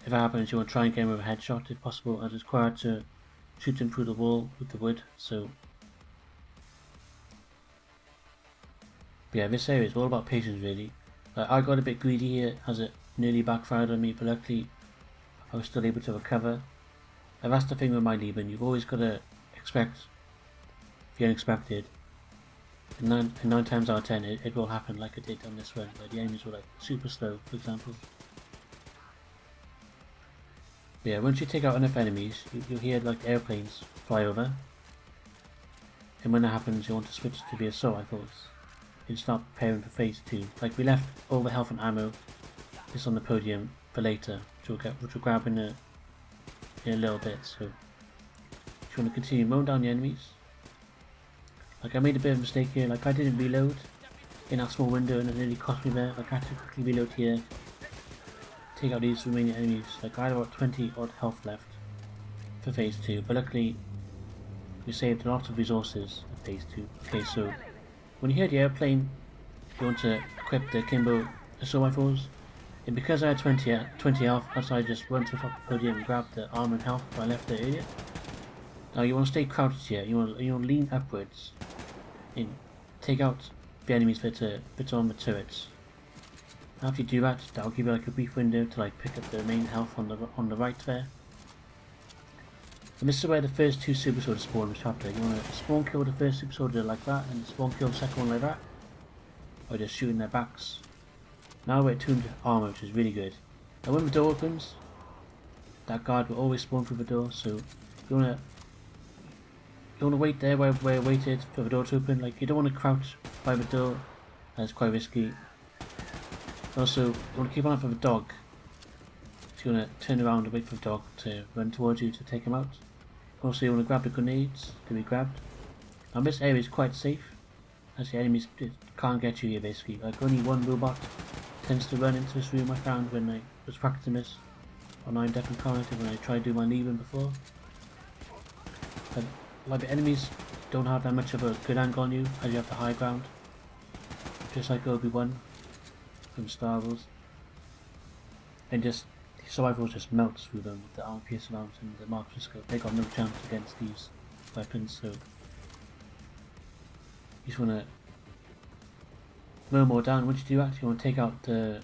If that happens, you want to try and get him with a headshot if possible, as it's quite hard to shoot him through the wall with the wood. So but yeah, this area is all about patience really. I got a bit greedy here as it nearly backfired on me, but luckily I was still able to recover. And that's the thing with my Leben, you've always got to expect the unexpected. And 9 times out of 10 it will happen, like it did on this run, where the enemies were like super slow, for example. But yeah, once you take out enough enemies, you'll hear like airplanes fly over. And when that happens, you want to switch to the assault rifles. and start preparing for phase 2. Like, we left all the health and ammo just on the podium for later, which we'll grab in a little bit. So if you want to continue mowing down the enemies. Like, I made a bit of a mistake here. Like, I didn't reload in that small window and it nearly cost me there. Like, I had to quickly reload here, take out these remaining enemies. Like, I had about 20 odd health left for phase 2, but luckily we saved a lot of resources for phase 2. Okay, so when you hear the airplane, you want to equip the Kimbo assault rifles, and because I had 20 health, that's why I just run to the top of the podium and grab the armor and health I left there earlier. Now you want to stay crouched here, you want to lean upwards and take out the enemies that are on the turrets. After you do that, that'll give you like a brief window to like pick up the main health on the right there. And this is where the first 2 super soldiers spawn in this chapter. You want to spawn kill the first super soldier like that, and spawn kill the second one like that, or just shooting their backs. Now we're at 200 armor, which is really good. And when the door opens, that guard will always spawn through the door. So you wanna wait there where we waited for the door to open. Like, you don't want to crouch by the door, that's quite risky. Also, you want to keep an eye for the dog. So you want to turn around and wait for the dog to run towards you to take him out. Also, you want to grab the grenades to be grabbed. Now this area is quite safe, as the enemies can't get you here basically. Like, only one robot tends to run into this room I found when I was practicing this on 9 Death Incarnated when I tried to do my Leben before. But, like, the enemies don't have that much of a good angle on you as you have the high ground. Just like Obi-Wan from Star Wars. And just the survivors just melts through them with the armor piercing rounds and the marksman scope. They got no chance against these weapons, so you just wanna mow more down. Once you do that, you wanna take out the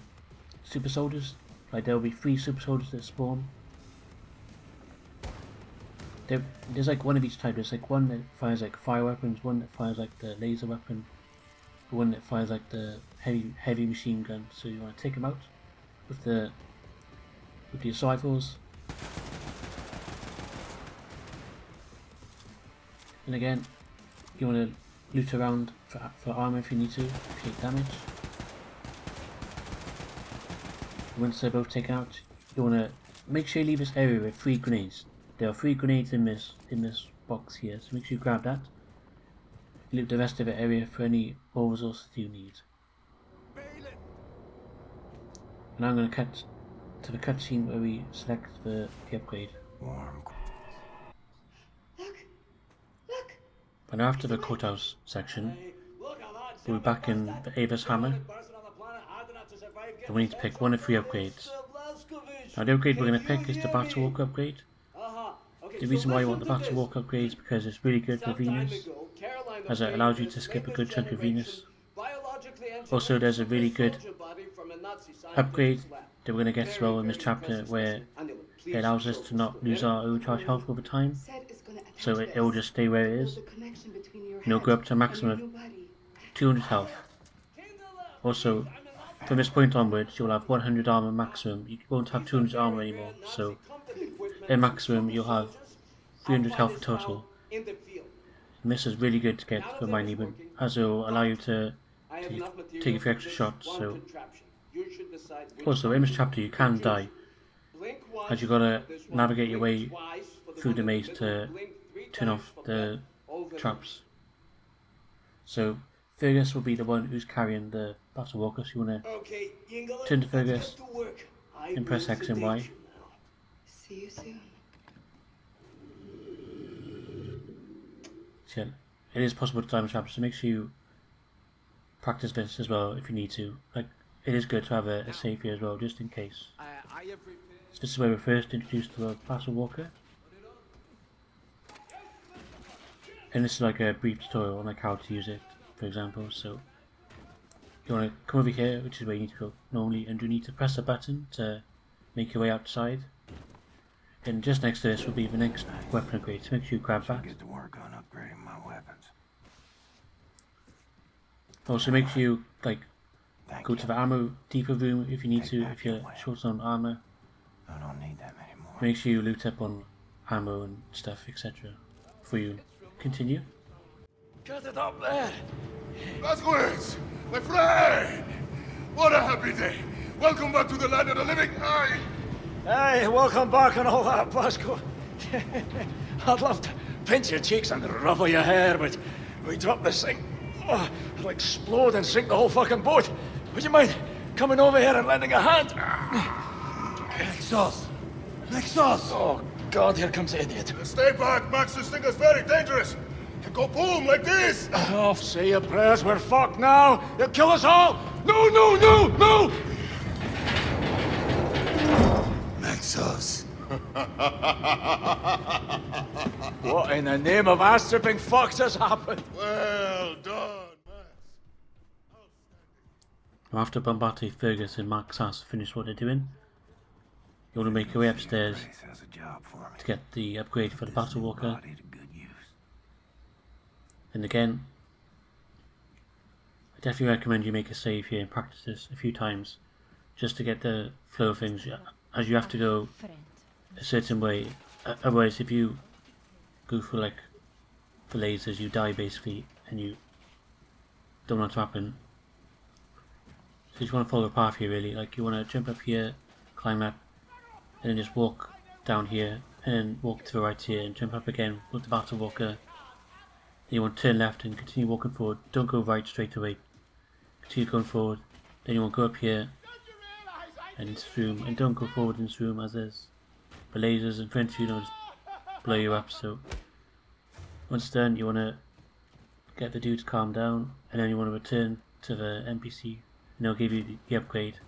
super soldiers. Like, there'll be 3 super soldiers that spawn. There's like one of each type. There's like one that fires like fire weapons, one that fires like the laser weapon, one that fires like the heavy machine gun. So you want to take them out with the assault rifles. And again, you want to loot around for armor if you need to, if you take damage. Once they're both taken out, you want to make sure you leave this area with 3 grenades. There are 3 grenades in this box here, so make sure you grab that. Loot the rest of the area for any more resources you need. And I'm going to cut to the cutscene where we select the upgrade. And after the Courthouse section, we'll be back in the Evas hammer, and we need to pick one of 3 upgrades. Now the upgrade we're going to pick is the Battle Walk upgrade. The reason why you want the Battle Walk upgrade is because it's really good for Venus, as it allows you to skip a good chunk of Venus. Also, there's a really good upgrade that we're going to get as well in this chapter, where it allows us to not lose our overcharge health over time, so it will just stay where it is, and it'll go up to a maximum of 200 health. Also, from this point onwards, you'll have 100 armor maximum. You won't have 200 armor anymore, so in maximum you'll have 300 health in total. And this is really good to get for my Leben, as it will allow you to take a few extra shots. So also in this chapter you can die, as you gotta navigate your way through the maze to turn off the traps. So Fergus will be the one who's carrying the Battle Walker, so you wanna turn to Fergus and press X and Y. See you soon. So it is possible to die in the chapter, so make sure you practice this as well if you need to. Like, it is good to have a save here as well, just in case. So this is where we're first introduced to the Battle Walker. And this is like a brief tutorial on like how to use it, for example. So you want to come over here, which is where you need to go normally, and you need to press a button to make your way outside. And just next to this will be the next weapon upgrade, so make sure you grab that. Get to work on upgrading my weapons. Also make sure you go to the ammo depot room if you need to, if you're short on armor. I don't need them anymore. Make sure you loot up on ammo and stuff, etc. before you continue. Cut it up there! Blazkowicz! My friend! What a happy day! Welcome back to the land of the living! Aye! Hey, welcome back and all that, Blasco. I'd love to pinch your cheeks and ruffle your hair, but we dropped this thing. Oh, it'll explode and sink the whole fucking boat. Would you mind coming over here and lending a hand? Nexus! Nexus! Oh, God, here comes the idiot. Stay back, Max. This thing is very dangerous. It can go boom like this. Oh, say your prayers. We're fucked now. You'll kill us all. No, no, no, no! Nexus. What in the name of ass-tripping fucks has happened? Well done, After Bombate, Fergus and Mark Sass finish what they're doing, you want to make your way upstairs to get the upgrade for the Battle Walker. And again, I definitely recommend you make a save here and practice this a few times just to get the flow of things, as you have to go a certain way. Otherwise, if you go for like the lasers, you die basically, and you don't know what to happen. So you just want to follow the path here really, like you want to jump up here, climb up, and then just walk down here, and then walk to the right here, and jump up again with the Battle Walker. Then you want to turn left and continue walking forward, don't go right straight away, continue going forward. Then you want to go up here, and into this room, and don't go forward in this room as there's the lasers in front of you, just blow you up. So once done, you want to get the dude to calm down, and then you want to return to the NPC, and they'll give you the upgrade,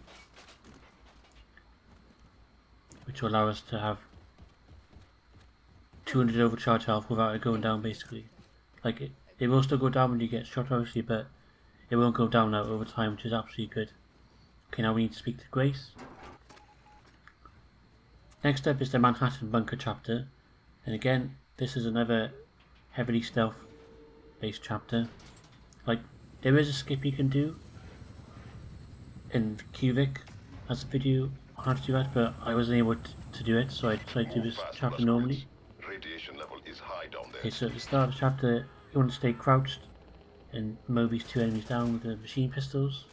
which will allow us to have 200 overcharge health without it going down basically. Like it will still go down when you get shot obviously, but it won't go down now over time, which is absolutely good. Okay, now we need to speak to Grace. Next up is the Manhattan Bunker chapter, and again this is another heavily stealth based chapter. Like there is a skip you can do in Qvik as a video on how to do that, but I wasn't able to do it, so I decided to do this chapter normally. Okay, so at the start of the chapter you want to stay crouched and mow these two enemies down with the machine pistols.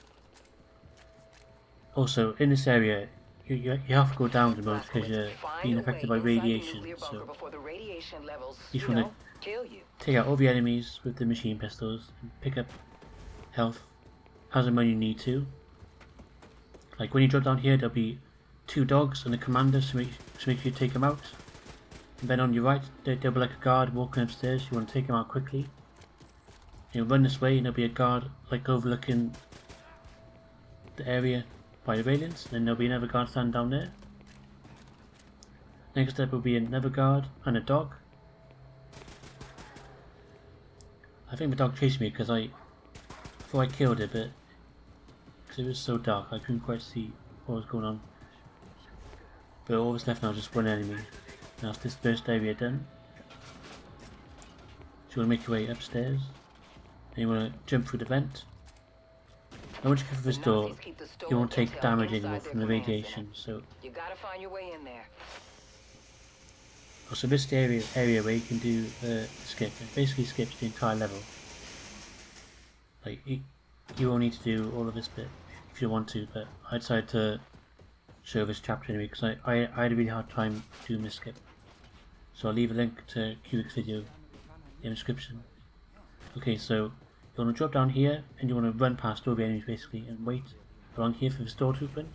Also in this area you have to go down the mode because you're being affected by radiation, so you just want to take out all the enemies with the machine pistols and pick up health as and when you need to. Like when you drop down here there'll be two dogs and a commander, so make sure you take them out. And then on your right there'll be like a guard walking upstairs, you want to take them out quickly. You run this way and there'll be a guard like overlooking the area by the railings, and then there'll be another guard standing down there. Next up will be another guard and a dog. I think the dog chased me because I thought I killed it, but because it was so dark I couldn't quite see what was going on. But all that's left now is just one enemy. Now it's this first area done. So you want to make your way upstairs, and you want to jump through the vent. And once you come through this door, you won't take damage anymore from the radiation, so you gotta find your way in there. Also this area where you can do the skip, it basically skips the entire level. Like you won't need to do all of this bit if you want to, but I decided to show this chapter anyway because I had a really hard time doing this skip. So I'll leave a link to Qvik's video in the description. Okay, so you want to drop down here and you want to run past all the enemies basically and wait along here for this door to open.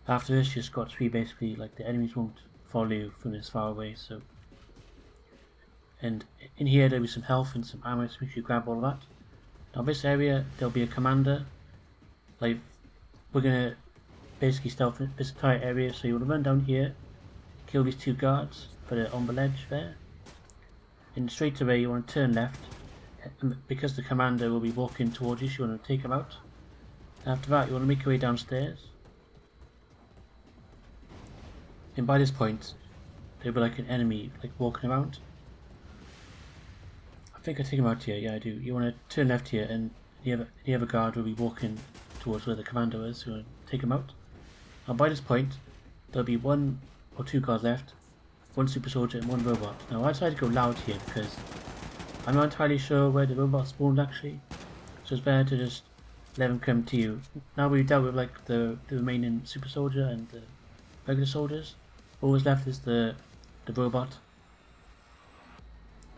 After this you just got to be basically like the enemies won't follow you from this far away, so. And in here there'll be some health and some ammo, so make sure you grab all of that. Now this area there'll be a commander. Like we're gonna basically stealth this entire area, so you want to run down here, kill these two guards that are on the ledge there. And straight away you want to turn left, and because the commander will be walking towards you, so you want to take him out. After that you want to make your way downstairs. And by this point there'll be like an enemy like walking around. I think I take him out here, yeah I do. You want to turn left here and the other guard will be walking towards where the commander is, so you want to take him out. And by this point there'll be one or two guards left, one super soldier and one robot. Now I decided to go loud here because I'm not entirely sure where the robot spawned actually, so it's better to just let them come to you. Now we've dealt with like the remaining super soldier and the regular soldiers. All that's left is the robot.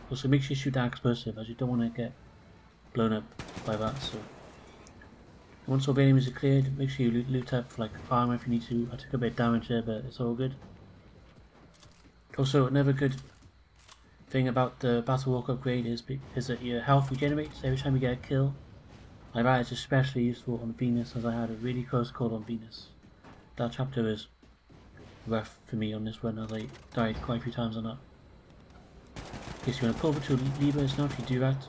Also make sure you shoot that explosive, as you don't want to get blown up by that. So once all the enemies are cleared, make sure you loot up for like armor if you need to. I took a bit of damage there, but it's all good. Also, another good thing about the Battle Walk upgrade is that your health regenerates every time you get a kill. Like that is especially useful on Venus, as I had a really close call on Venus. That chapter is rough for me on this run, as I died quite a few times on that. Okay, so you want to pull over to levers. Now if you do that,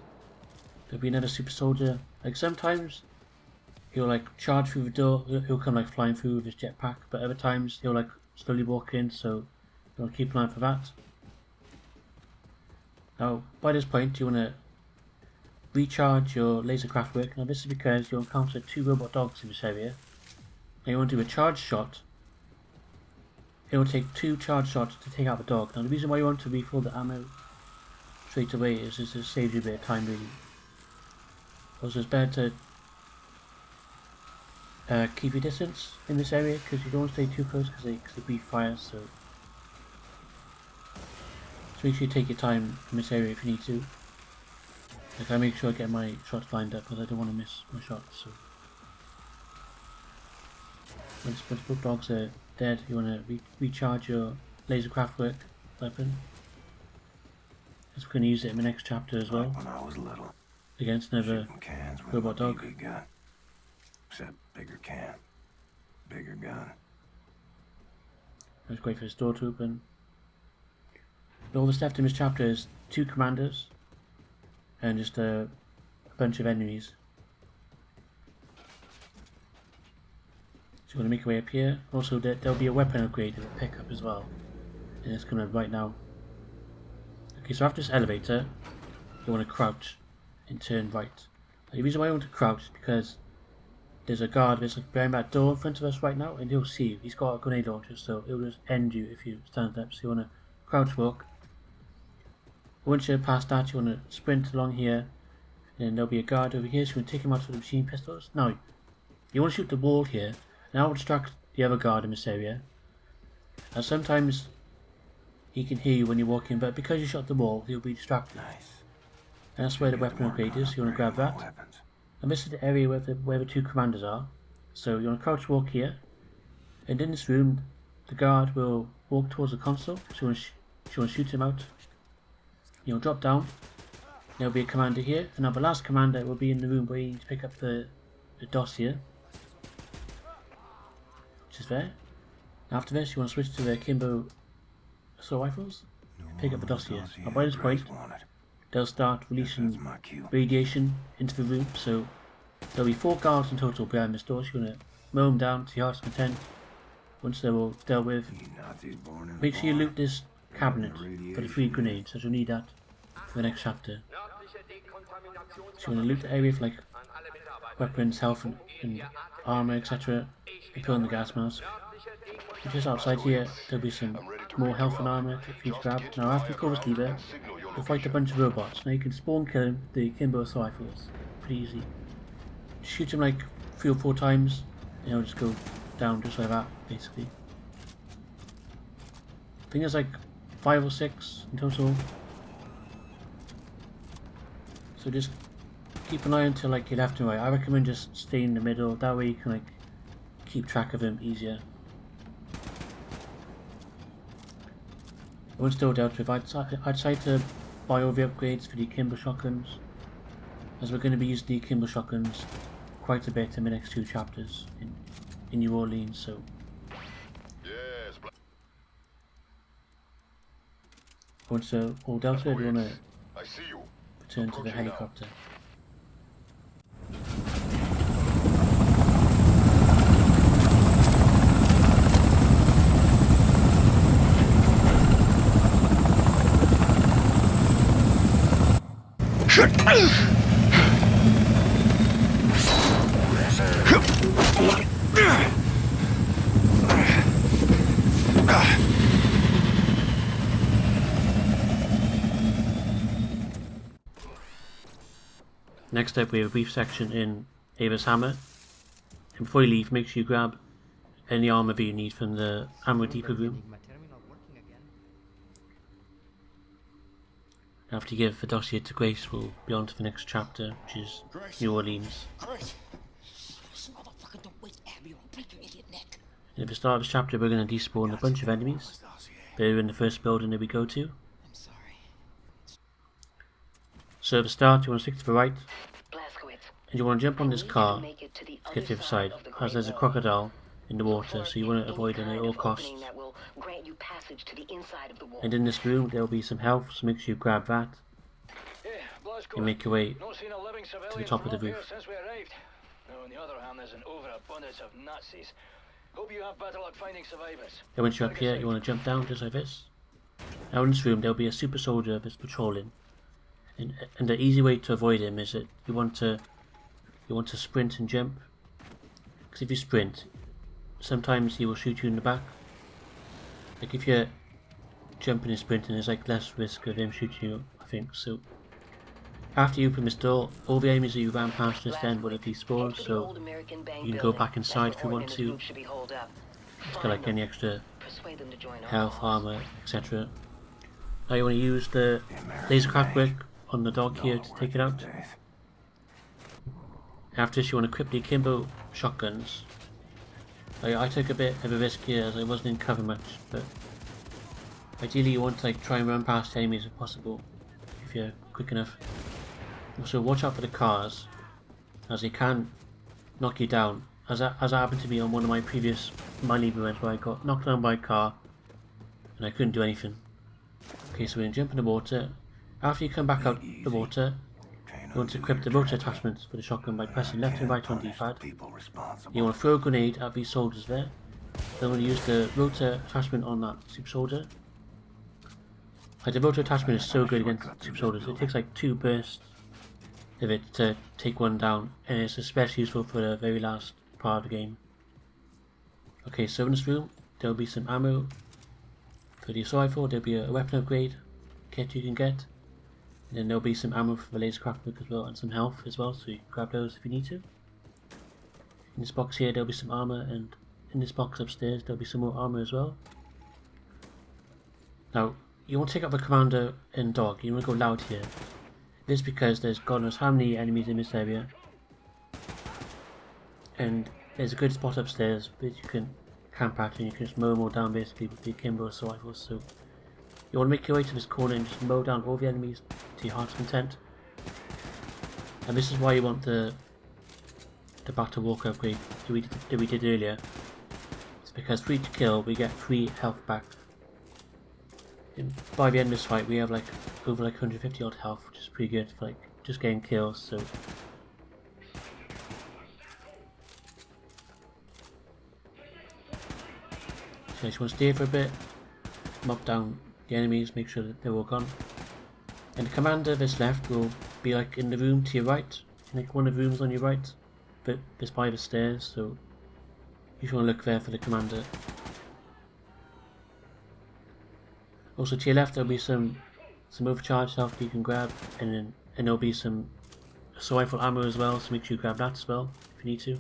there'll be another super soldier. Like sometimes he'll like charge through the door, he'll come like flying through with his jetpack, but other times he'll like slowly walk in, so you want to keep an eye for that. Now by this point you want to recharge your laser craft work. Now this is because you'll encounter 2 robot dogs in this area. Now you want to do a charge shot. It will take 2 charge shots to take out the dog. Now the reason why you want to refill the ammo straight away is just to save you a bit of time really. Also it's better to keep your distance in this area because you don't want to stay too close because they breathe fire, so make sure you take your time in this area if you need to. Like I make sure I get my shots lined up because I don't want to miss my shots. So once both dogs are dead, you want to recharge your laser craftwork weapon. As we're going to use it in the next chapter as well. When I was little, against another robot dog. BB gun. Except bigger can, bigger gun. Let's wait for this door to open. All that's left in this chapter is 2 commanders and just a bunch of enemies. So we're going to make our way up here. Also there'll be a weapon upgrade that we'll pick up as well. And it's coming up right now. Okay, so after this elevator, you want to crouch and turn right. The reason why I want to crouch is because there's a guard that's like behind that door in front of us right now, and he'll see you. He's got a grenade launcher, so it'll just end you if you stand up. So you want to crouch walk. Once you're past that, you want to sprint along here, and then there'll be a guard over here, so you want to take him out with the machine pistols. Now, you want to shoot the wall here, and that will distract the other guard in this area. And sometimes he can hear you when you're walking, but because you shot the wall, he'll be distracted. Nice. And that's where the weapon upgrade is, so you want to grab that. And this is the area where the 2 commanders are. So you want to crouch walk here, and in this room, the guard will walk towards the console, so you want to shoot him out. You'll drop down, there'll be a commander here, and now the last commander will be in the room where you need to pick up the dossier, which is there. After this, you want to switch to the Kimbo assault rifles, and pick up the dossier. Now by this point, they'll start releasing radiation into the room, so there'll be 4 guards in total behind this door, so you're going to mow them down to your heart's content. Once they're all dealt with, make sure you loot this cabinet for the 3 grenades, as you'll need that for the next chapter. So you want to loot the area for like weapons, health and armor, etc. and put on the gas mask. And just outside here there'll be some more health and armor for you to grab. Now after you pull this lever, you'll fight a bunch of robots. Now you can spawn kill them, the Kimbo assault rifles. Pretty easy. Just shoot them like 3 or 4 times and it'll just go down just like that basically. I think there's like 5 or 6 in total. So just keep an eye onto like your left and right. I recommend just stay in the middle, that way you can like keep track of them easier. Once still dealt with, I'd try to buy all the upgrades for the Kimbo shotguns, as we're going to be using the Kimbo shotguns quite a bit in the next 2 chapters in New Orleans, so once all dealt with, we want to return to the helicopter. Next up we have a brief section in Evas hammer. And before you leave, make sure you grab any armor that you need from the ammo depot room. After you give the dossier to Grace, we'll be on to the next chapter, which is New Orleans. And at the start of this chapter, we're going to despawn a bunch of enemies. They're in the first building that we go to. So at the start, you want to stick to the right, and you want to jump on this car to get to the other side, as there's a crocodile in the water, so you want to avoid it at all costs. And in this room, there will be some health, so make sure you grab that and make your way to the top of the roof. On the other hand, there's an overabundance of Nazis. Hope you have better luck finding survivors. Then once you're up here, you want to jump down just like this. Now in this room, there'll be a super soldier that's patrolling, and the easy way to avoid him is that you want to sprint and jump. Because if you sprint, sometimes he will shoot you in the back. Like if you're jumping and sprinting, there's like less risk of him shooting you, I think. So after you open this door, all the enemies that you ran past just then will have despawned, so you can go back inside if you want to. It's got like any extra health, armor, etc. Now you want to use the laser craft brick on the dog here to take it out. After this, you want to equip the akimbo shotguns. I took a bit of a risk here as I wasn't in cover much, but ideally you want to like try and run past enemies if possible, if you're quick enough. Also watch out for the cars, as they can knock you down, as that happened to me on one of my previous money events where I got knocked down by a car and I couldn't do anything. Okay, so we're going to jump in the water. After you come back out the water, you want to equip the rotor attachments for the shotgun by pressing left and right on D-pad. You want to throw a grenade at these soldiers there. Then we'll use the rotor attachment on that super soldier. Like the rotor attachment is so good against super soldiers. It takes like 2 bursts of it to take one down, and it's especially useful for the very last part of the game. Okay, so in this room there will be some ammo for the assault rifle. There will be a weapon upgrade kit you can get. And then there'll be some ammo for the laser craft book as well, and some health as well, so you can grab those if you need to. In this box here there'll be some armor, and in this box upstairs there'll be some more armor as well. Now, you want to take out the commander and dog. You want to go loud here. This is because there's God knows how many enemies in this area. And there's a good spot upstairs that you can camp at, and you can just mow them all down basically with the akimbo assault rifles. So you want to make your way to this corner and just mow down all the enemies to your heart's content. And this is why you want the battle walker upgrade that we did earlier. It's because for each kill we get 3 health back. And by the end of this fight we have like over like 150 odd health, which is pretty good for like just getting kills. So you just want to stay for a bit, mop down the enemies, make sure that they're all gone. And the commander that's left will be like in the room to your right, like one of the rooms on your right, but it's by the stairs, so you should want to look there for the commander. Also to your left there'll be some overcharged health you can grab, and there'll be some assault rifle ammo as well, so make sure you grab that as well if you need to.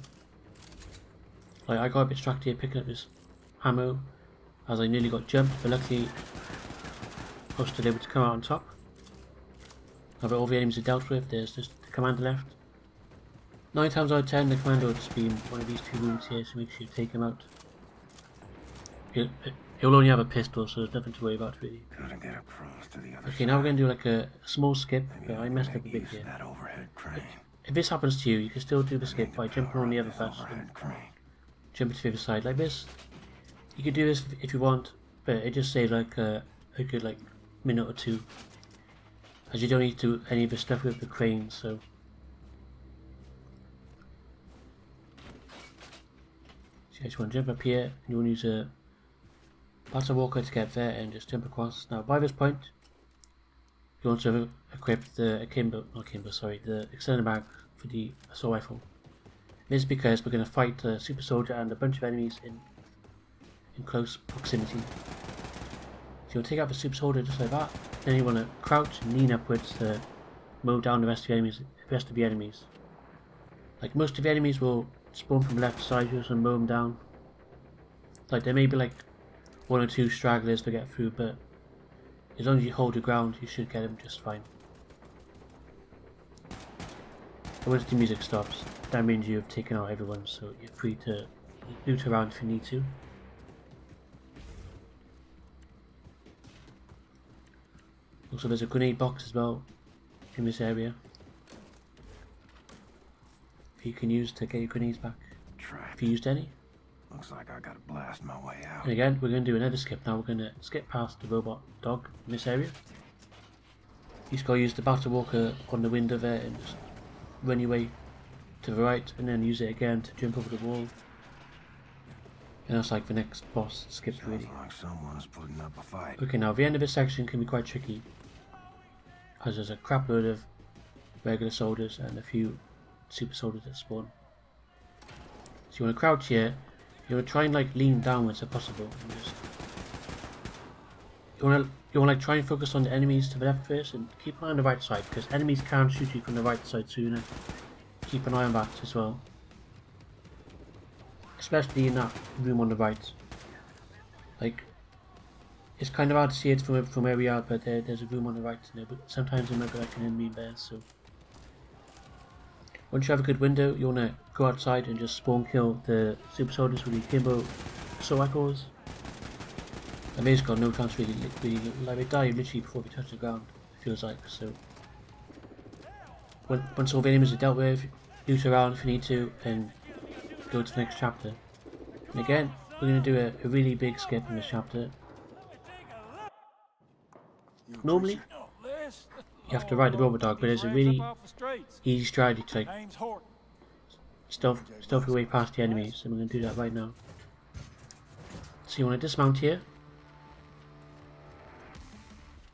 Like I got a bit distracted here picking up this ammo as I nearly got jumped, but luckily I was still able to come out on top. Now that all the enemies are dealt with, there's just the commander left. 9 times out of 10 the commander will just be in one of these 2 rooms here, so make sure you take him out. He'll only have a pistol, so there's nothing to worry about really. Okay, now we're going to do like a small skip, but I messed up a bit here. If this happens to you, you can still do the skip by jumping on the other bus and jumping to the other side like this. You can do this if you want, but it just saves like a good like minute or 2, as you don't need to do any of the stuff with the crane. So you just want to jump up here, and you want to use a battle walker to get there and just jump across. Now by this point you want to equip the the extended mag for the assault rifle. This is because we're going to fight the super soldier and a bunch of enemies in close proximity. So you'll take out the super soldier just like that. Then you want to crouch and lean upwards to mow down the rest of the enemies. Like most of the enemies will spawn from the left side, you just mow them down. Like there may be like 1 or 2 stragglers to get through, but as long as you hold your ground, you should get them just fine. And once the music stops, that means you have taken out everyone, so you're free to loot around if you need to. Also, there's a grenade box as well in this area you can use to get your grenades back if you used any. Looks like I gotta blast my way out. And again, we're going to do another skip now. We're going to skip past the robot dog in this area. You just got to use the battle walker on the window there and just run your way to the right, and then use it again to jump over the wall. And that's like the next boss skip really. Like someone's putting up a fight. Okay, now the end of this section can be quite tricky, as there's a crap load of regular soldiers and a few super soldiers that spawn. So you want to crouch here. You want to try and like lean downwards if possible. And just, you want to like try and focus on the enemies to the left first, and keep an eye on the right side, because enemies can shoot you from the right side sooner. Keep an eye on that as well, especially in that room on the right. Like, it's kind of hard to see it from where we are, but there's a room on the right there, but sometimes there might be like an enemy there. So once you have a good window, you want to go outside and just spawn kill the super soldiers with the Kimbo assault rifles. And they've got no chance really, like they die literally before they touch the ground, it feels like. So once all the enemies are dealt with, loot around if you need to, and go to the next chapter. And again, we're going to do a really big skip in this chapter. Normally, you have to ride the robot dog, but there's a really easy strategy to like stealth your way past the enemies, and we're going to do that right now. So you want to dismount here.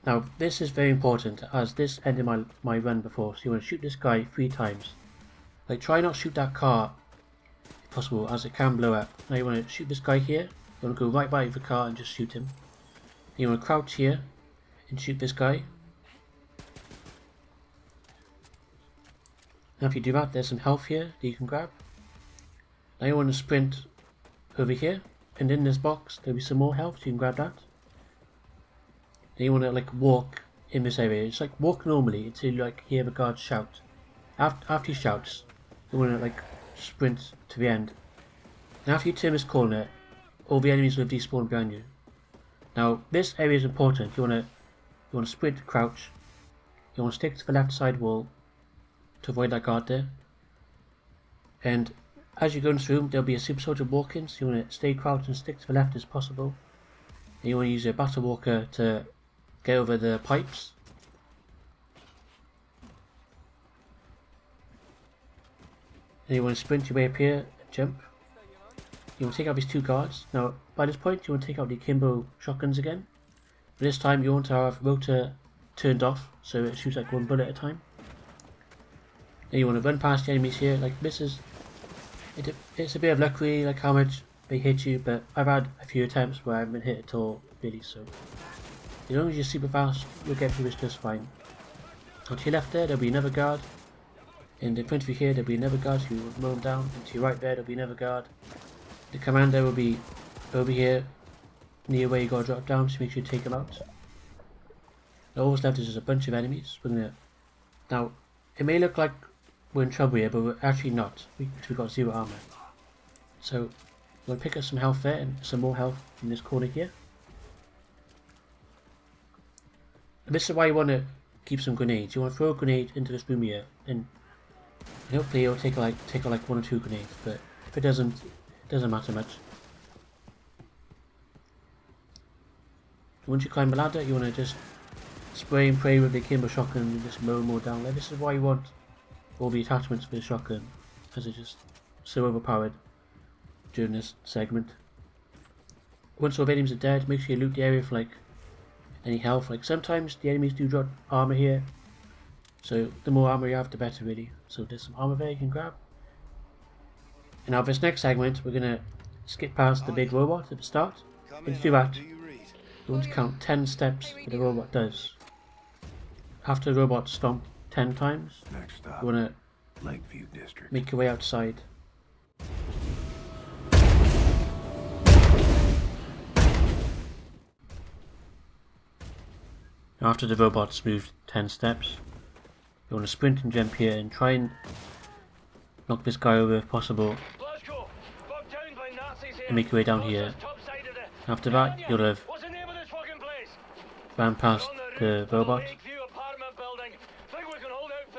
Now this is very important, as this ended my run before, so you want to shoot this guy 3 times. Like, try not to shoot that car if possible, as it can blow up. Now you want to shoot this guy here, you want to go right by the car and just shoot him. And you want to crouch here and shoot this guy. Now if you do that, there's some health here that you can grab. Now you want to sprint over here, and in this box there'll be some more health, so you can grab that. Then you want to like walk in this area. It's like walk normally until you like hear the guard shout. After he shouts, you want to like sprint to the end. And after you turn this corner, all the enemies will despawn behind you. Now this area is important. You want to sprint, crouch. You want to stick to the left side wall to avoid that guard there. And as you go in this room, there'll be a super soldier walking, so you want to stay crouched and stick to the left as possible. And you want to use your battle walker to get over the pipes. And you want to sprint your way up here, jump. You want to take out these 2 guards. Now, by this point, you want to take out the Kimbo shotguns again. But this time, you want to have rotor turned off, so it shoots like 1 bullet at a time. Then you want to run past the enemies here. Like, this is... It's a bit of luck really, like how much they hit you, but I've had a few attempts where I haven't been hit at all, really, so... As long as you're super fast, you'll get through this just fine. On to your left there, there'll be another guard. And in front of you here, there'll be another guard, so you mow them down. And to your right there, there'll be another guard. The commander will be over here, near where you gotta drop down, so make sure you take them out. Now all that's left is just a bunch of enemies. Now, it may look like we're in trouble here, but we're actually not, because we've got 0 armor. So, we'll pick up some health there, and some more health in this corner here. And this is why you want to keep some grenades. You want to throw a grenade into this room here, and hopefully it'll take like 1 or 2 grenades, but if it doesn't matter much. Once you climb the ladder, you want to just spray and pray with the Kimbo shotgun and just mow more down there. This is why you want all the attachments for the shotgun, because it's just so overpowered during this segment. Once all the enemies are dead, make sure you loot the area for like any health. Like sometimes the enemies do drop armor here, so the more armor you have, the better really. So there's some armor there you can grab. And now this next segment, we're gonna skip past the big robot at the start. And to do that, you want to count 10 steps that the robot does. After the robot stomped 10 times, you want to Lakeview District. Make your way outside. After the robots moved 10 steps, you want to sprint and jump here and try and knock this guy over if possible, and make your way down here. After that, you'll have ran past the robot.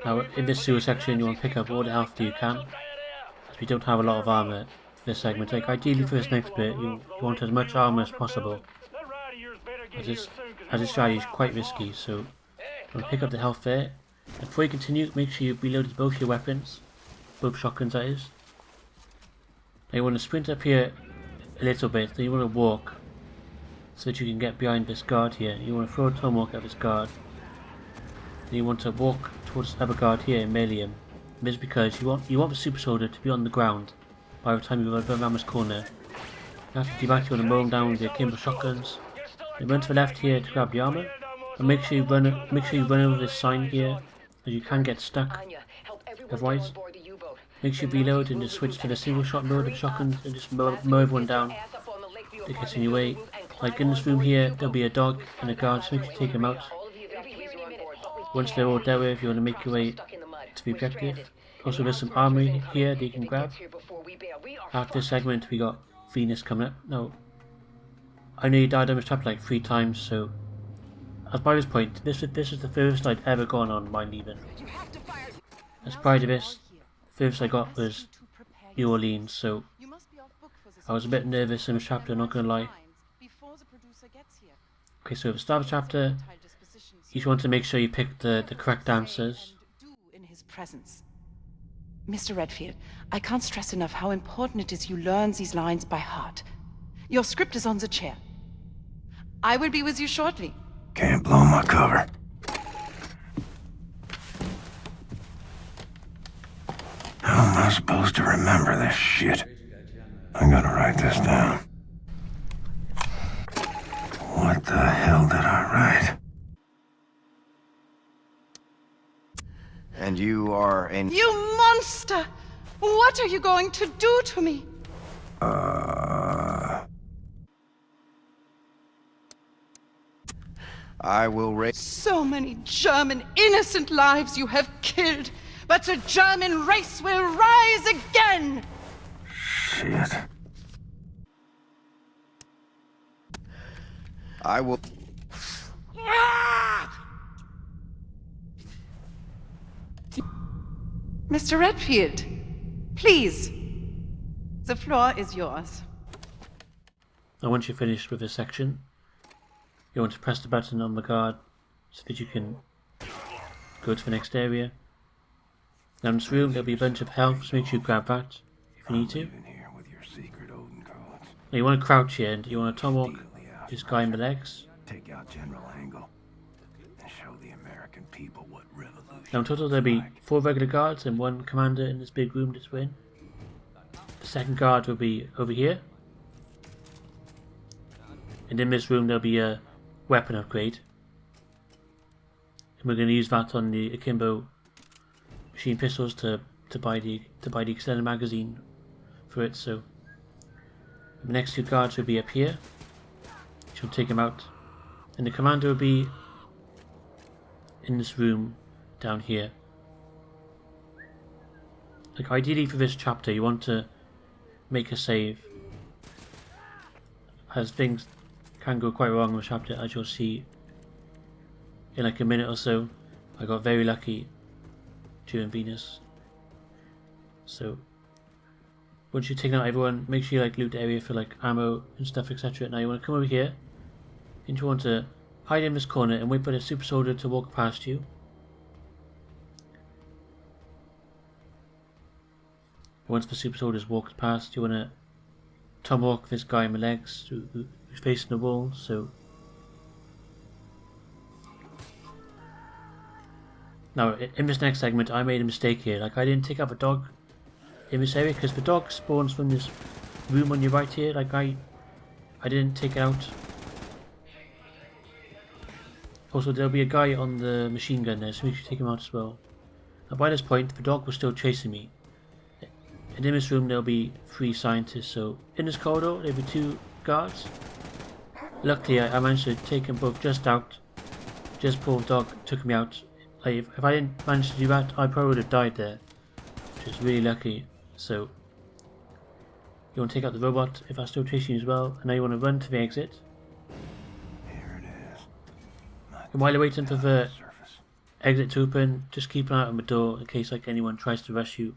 Now in this sewer section you want to pick up all the health that you can, as we don't have a lot of armour for this segment. Like ideally for this next bit you want as much armour as possible, as this strategy is quite risky, so you want to pick up the health there. And before you continue, make sure you've reloaded both your weapons, both shotguns that is. Now you want to sprint up here a little bit, then you want to walk so that you can get behind this guard here. You want to throw a tomahawk at this guard. Then you want to walk towards the other guard here and melee him. This is because you want the super soldier to be on the ground by the time you run around this corner. After you do that, you want to mow him down with your Kimber shotguns. Then run to the left here to grab the armor, and make sure you run over this sign here, as you can get stuck. Otherwise, make sure you reload and just switch to the single shot mode of shotguns and just mow everyone down that gets in your way. Like in this room here, there'll be a dog and a guard, so make sure you take them out. Once they're all dealt with, you want to make your way to the objective. Also, there's some armor here that you can grab. After this segment, we got Venus coming up. Now, I know you died on this chapter like 3 times, so as by this point, this is the furthest I'd ever gone on my Leben. As prior to this, the furthest I got was New Orleans, so I was a bit nervous in this chapter, not gonna lie. Okay, so at the start of the chapter, you just want to make sure you pick the correct answers. In his presence. Mr. Redfield, I can't stress enough how important it is you learn these lines by heart. Your script is on the chair. I will be with you shortly. Can't blow my cover. How am I supposed to remember this shit? I gotta write this down. What the hell did I write? And you are an... You monster! What are you going to do to me? I will raise... So many German innocent lives you have killed, but the German race will rise again! Shit. I will... Mr. Redfield, please. The floor is yours. Now once you're finished with this section, you want to press the button on the guard so that you can go to the next area. Now in this room there'll be a bunch of health, so make sure you grab that if you need to. Now you want to crouch here and you want to tomahawk this guy in the legs. Take out General Engel and show the American people what revolution. Now in total there'll be 4 regular guards and 1 commander in this big room that we're in. The second guard will be over here. And in this room there'll be a weapon upgrade. And we're going to use that on the akimbo machine pistols to buy the extended magazine for it. So the next 2 guards will be up here. She'll take them out. And the commander will be in this room down here. Like ideally for this chapter you want to make a save, as things can go quite wrong in the chapter, as you'll see in like a minute or so. I got very lucky during Venus. So once you've taken out everyone, make sure you like loot the area for like ammo and stuff, etc. Now you want to come over here and you want to hide in this corner and wait for the super soldier to walk past you. Once the super soldier's walked past, you want to tomahawk this guy in the legs who's facing the wall. So now in this next segment I made a mistake here. Like I didn't take out the dog in this area because the dog spawns from this room on your right here. Like I didn't take it out. Also there'll be a guy on the machine gun there, so make sure you take him out as well. Now by this point, the dog was still chasing me. And in this room there'll be 3 scientists, so in this corridor there'll be 2 guards. Luckily I managed to take them both just out. Just before the dog took me out. Like, if I didn't manage to do that, I probably would have died there. Which is really lucky. So you want to take out the robot if I'm still chasing you as well, and now you want to run to the exit. Here it is. And while you're waiting for the exit to open, just keep an eye out on the door in case like anyone tries to rush you.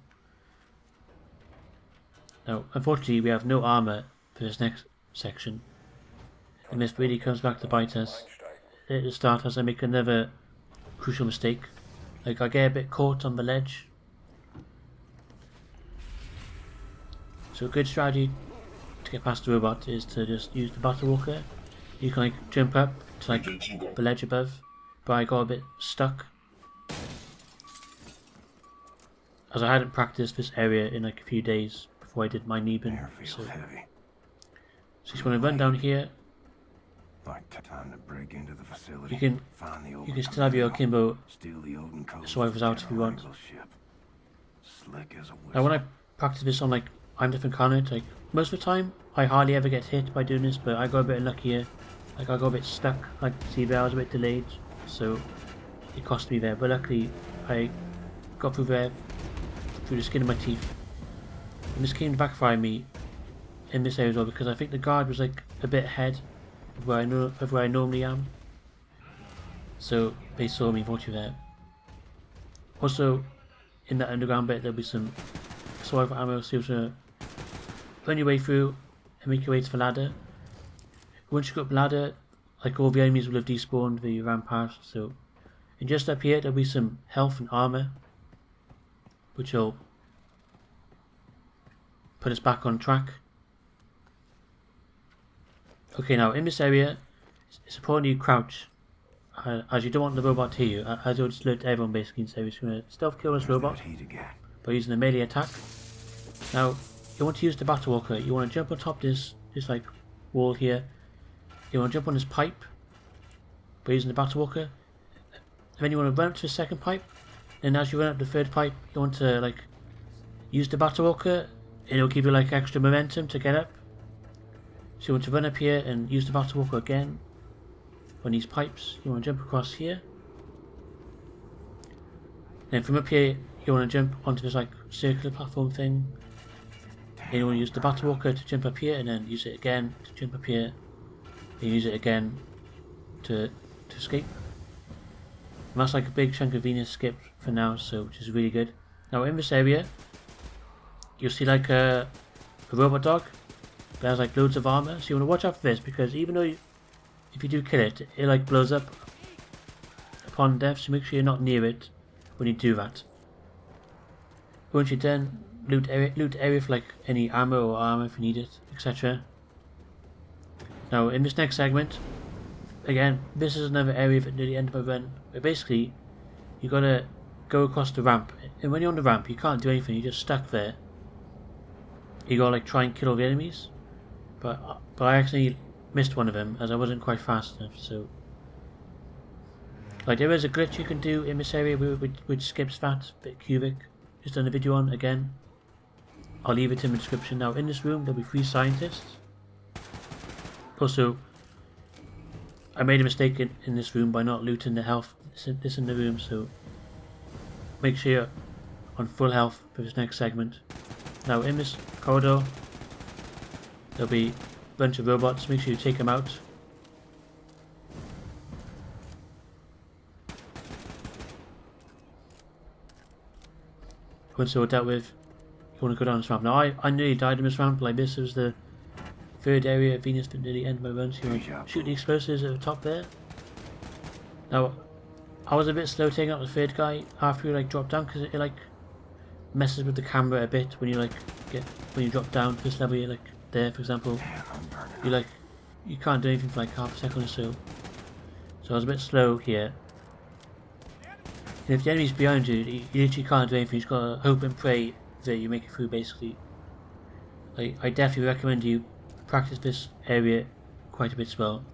Now, unfortunately, we have no armor for this next section, and this really comes back to bite us at the start as I make another crucial mistake. Like, I get a bit caught on the ledge. So a good strategy to get past the robot is to just use the battle walker. You can like jump up to like the ledge above, but I got a bit stuck as I hadn't practiced this area in like a few days before I did my Leben. So you just want to run down here. Time to break into the facility. You can still have your akimbo survivors out if you want. Now when I practice this on like I'm different carnage, like most of the time I hardly ever get hit by doing this, but I got a bit unlucky here. Like I got a bit stuck, like see there I was a bit delayed, so it cost me there, but luckily I got through there through the skin of my teeth. And this came to backfire me in this area as well, because I think the guard was like a bit ahead of where I normally am, so they saw me unfortunately there. Also in that underground bit there'll be some survival ammo, so you have to run your way through and make your way to the ladder. Once you go up the ladder, like all the enemies will have despawned that you ran past, so and just up here there'll be some health and armor which will put us back on track. Okay, now in this area it's important you crouch, as you don't want the robot to hear you, as you'll just alert everyone basically in this area. So you're going to stealth kill this robot by using a melee attack. Now you want to use the battle walker. You want to jump on top of this like wall here. You want to jump on this pipe by using the battle walker, and then you want to run up to the second pipe, and as you run up the third pipe you want to like use the battle walker, and it'll give you like extra momentum to get up. So you want to run up here and use the battle walker again on these pipes. You want to jump across here, then from up here you want to jump onto this like circular platform thing, and you want to use the battle walker to jump up here, and then use it again to jump up here, and use it again to escape. And that's like a big chunk of Venus skip for now, so which is really good. Now in this area you'll see like a robot dog that has like loads of armor, so you want to watch out for this, because even though if you do kill it, it like blows up upon death, so make sure you're not near it when you do that. Once you're done, loot area for like any ammo or armor if you need it, etc. Now in this next segment, again, this is another area near the end of my run, where basically you gotta go across the ramp, and when you're on the ramp you can't do anything, you're just stuck there. You gotta like try and kill all the enemies, but I actually missed one of them as I wasn't quite fast enough. So like there is a glitch you can do in this area which skips that bit. Qvik just done a video on, again I'll leave it in the description. Now in this room there'll be 3 scientists. Also I made a mistake in this room by not looting the health this in the room, so make sure you're on full health for this next segment. Now in this corridor there'll be a bunch of robots, make sure you take them out. Once they're all dealt with, you want to go down this ramp. Now I nearly died in this ramp, like this was the 3rd area of Venus but near the end of my run, so you want to shoot the explosives at the top there. Now I was a bit slow taking out the 3rd guy after you like drop down, because it like messes with the camera a bit when you like when you drop down to this level. You're like there, for example, you can't do anything for like half a second or so. So I was a bit slow here. And if the enemy's behind you, you literally can't do anything. You just gotta hope and pray that you make it through basically. Like I definitely recommend you practice this area quite a bit as well.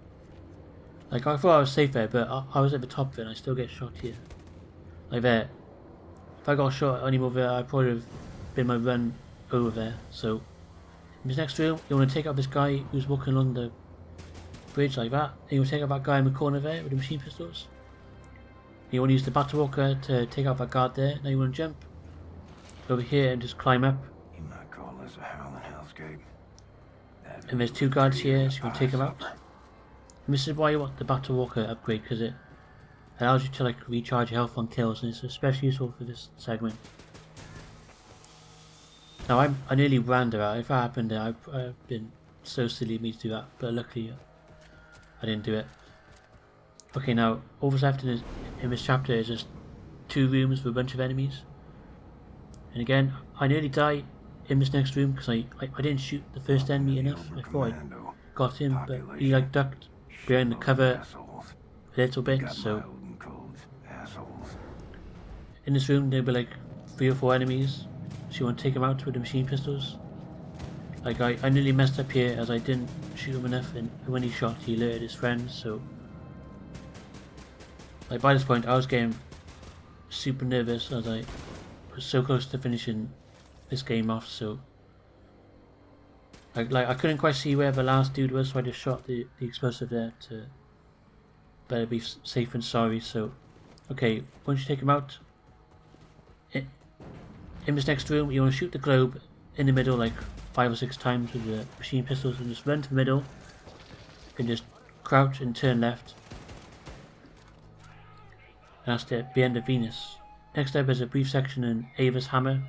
Like I thought I was safe there, but I was at the top of it and I still get shot here. Like there. if I got shot any more there, I'd probably have been my run over there. So in this next room, you want to take out this guy who's walking along the bridge like that. And you want to take out that guy in the corner there with the machine pistols. You want to use the battle walker to take out that guard there. Now you want to jump over here and just climb up. You might call this a howling hellscape. And there's 2 guards here, so you can take them out. And this is why you want the battle walker upgrade, because it allows you to like recharge your health on kills, and it's especially useful for this segment. Now I nearly ran her out. If that happened, I've been so silly of me to do that, but luckily I didn't do it. Okay, now all that's left in this chapter is just 2 rooms with a bunch of enemies. And again, I nearly die in this next room because I didn't shoot the first enemy enough. I thought I got him, but he like ducked behind the cover a little bit. So in this room there'll be like 3 or 4 enemies. So you want to take them out with the machine pistols. Like I nearly messed up here as I didn't shoot him enough, and when he shot he alerted his friends. So like by this point I was getting super nervous as I was so close to finishing this game off. So like I couldn't quite see where the last dude was, so I just shot the explosive there to better be safe than sorry. So okay, once you take him out, in this next room you want to shoot the globe in the middle like 5 or 6 times with the machine pistols, and just run to the middle and just crouch and turn left. And that's the end of Venus. Next up is a brief section in Evas' hammer.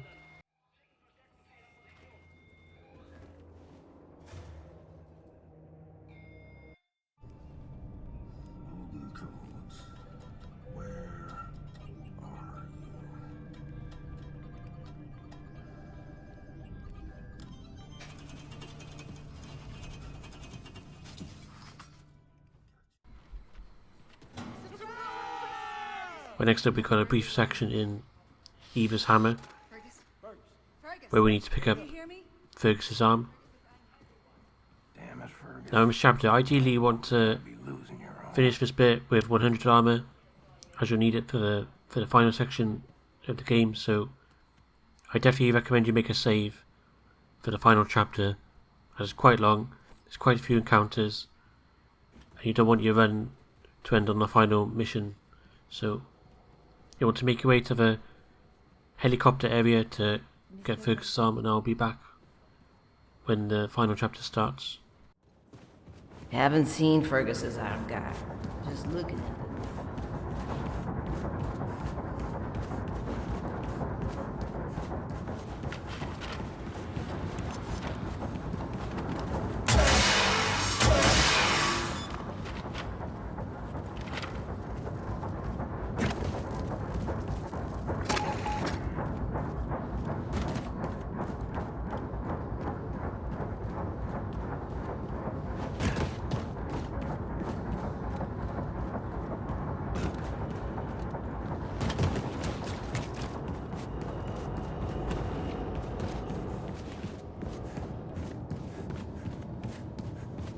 Well, next up we got a brief section in Evas' hammer, where we need to pick up Fergus's arm. Now in this chapter, ideally you want to finish this bit with 100 armor, as you'll need it for the final section of the game. So I definitely recommend you make a save for the final chapter, as it's quite long. There's quite a few encounters, and you don't want your run to end on the final mission. So you want to make your way to the helicopter area to get Fergus' arm, and I'll be back when the final chapter starts. Haven't seen Fergus's arm, guy. Just looking at it.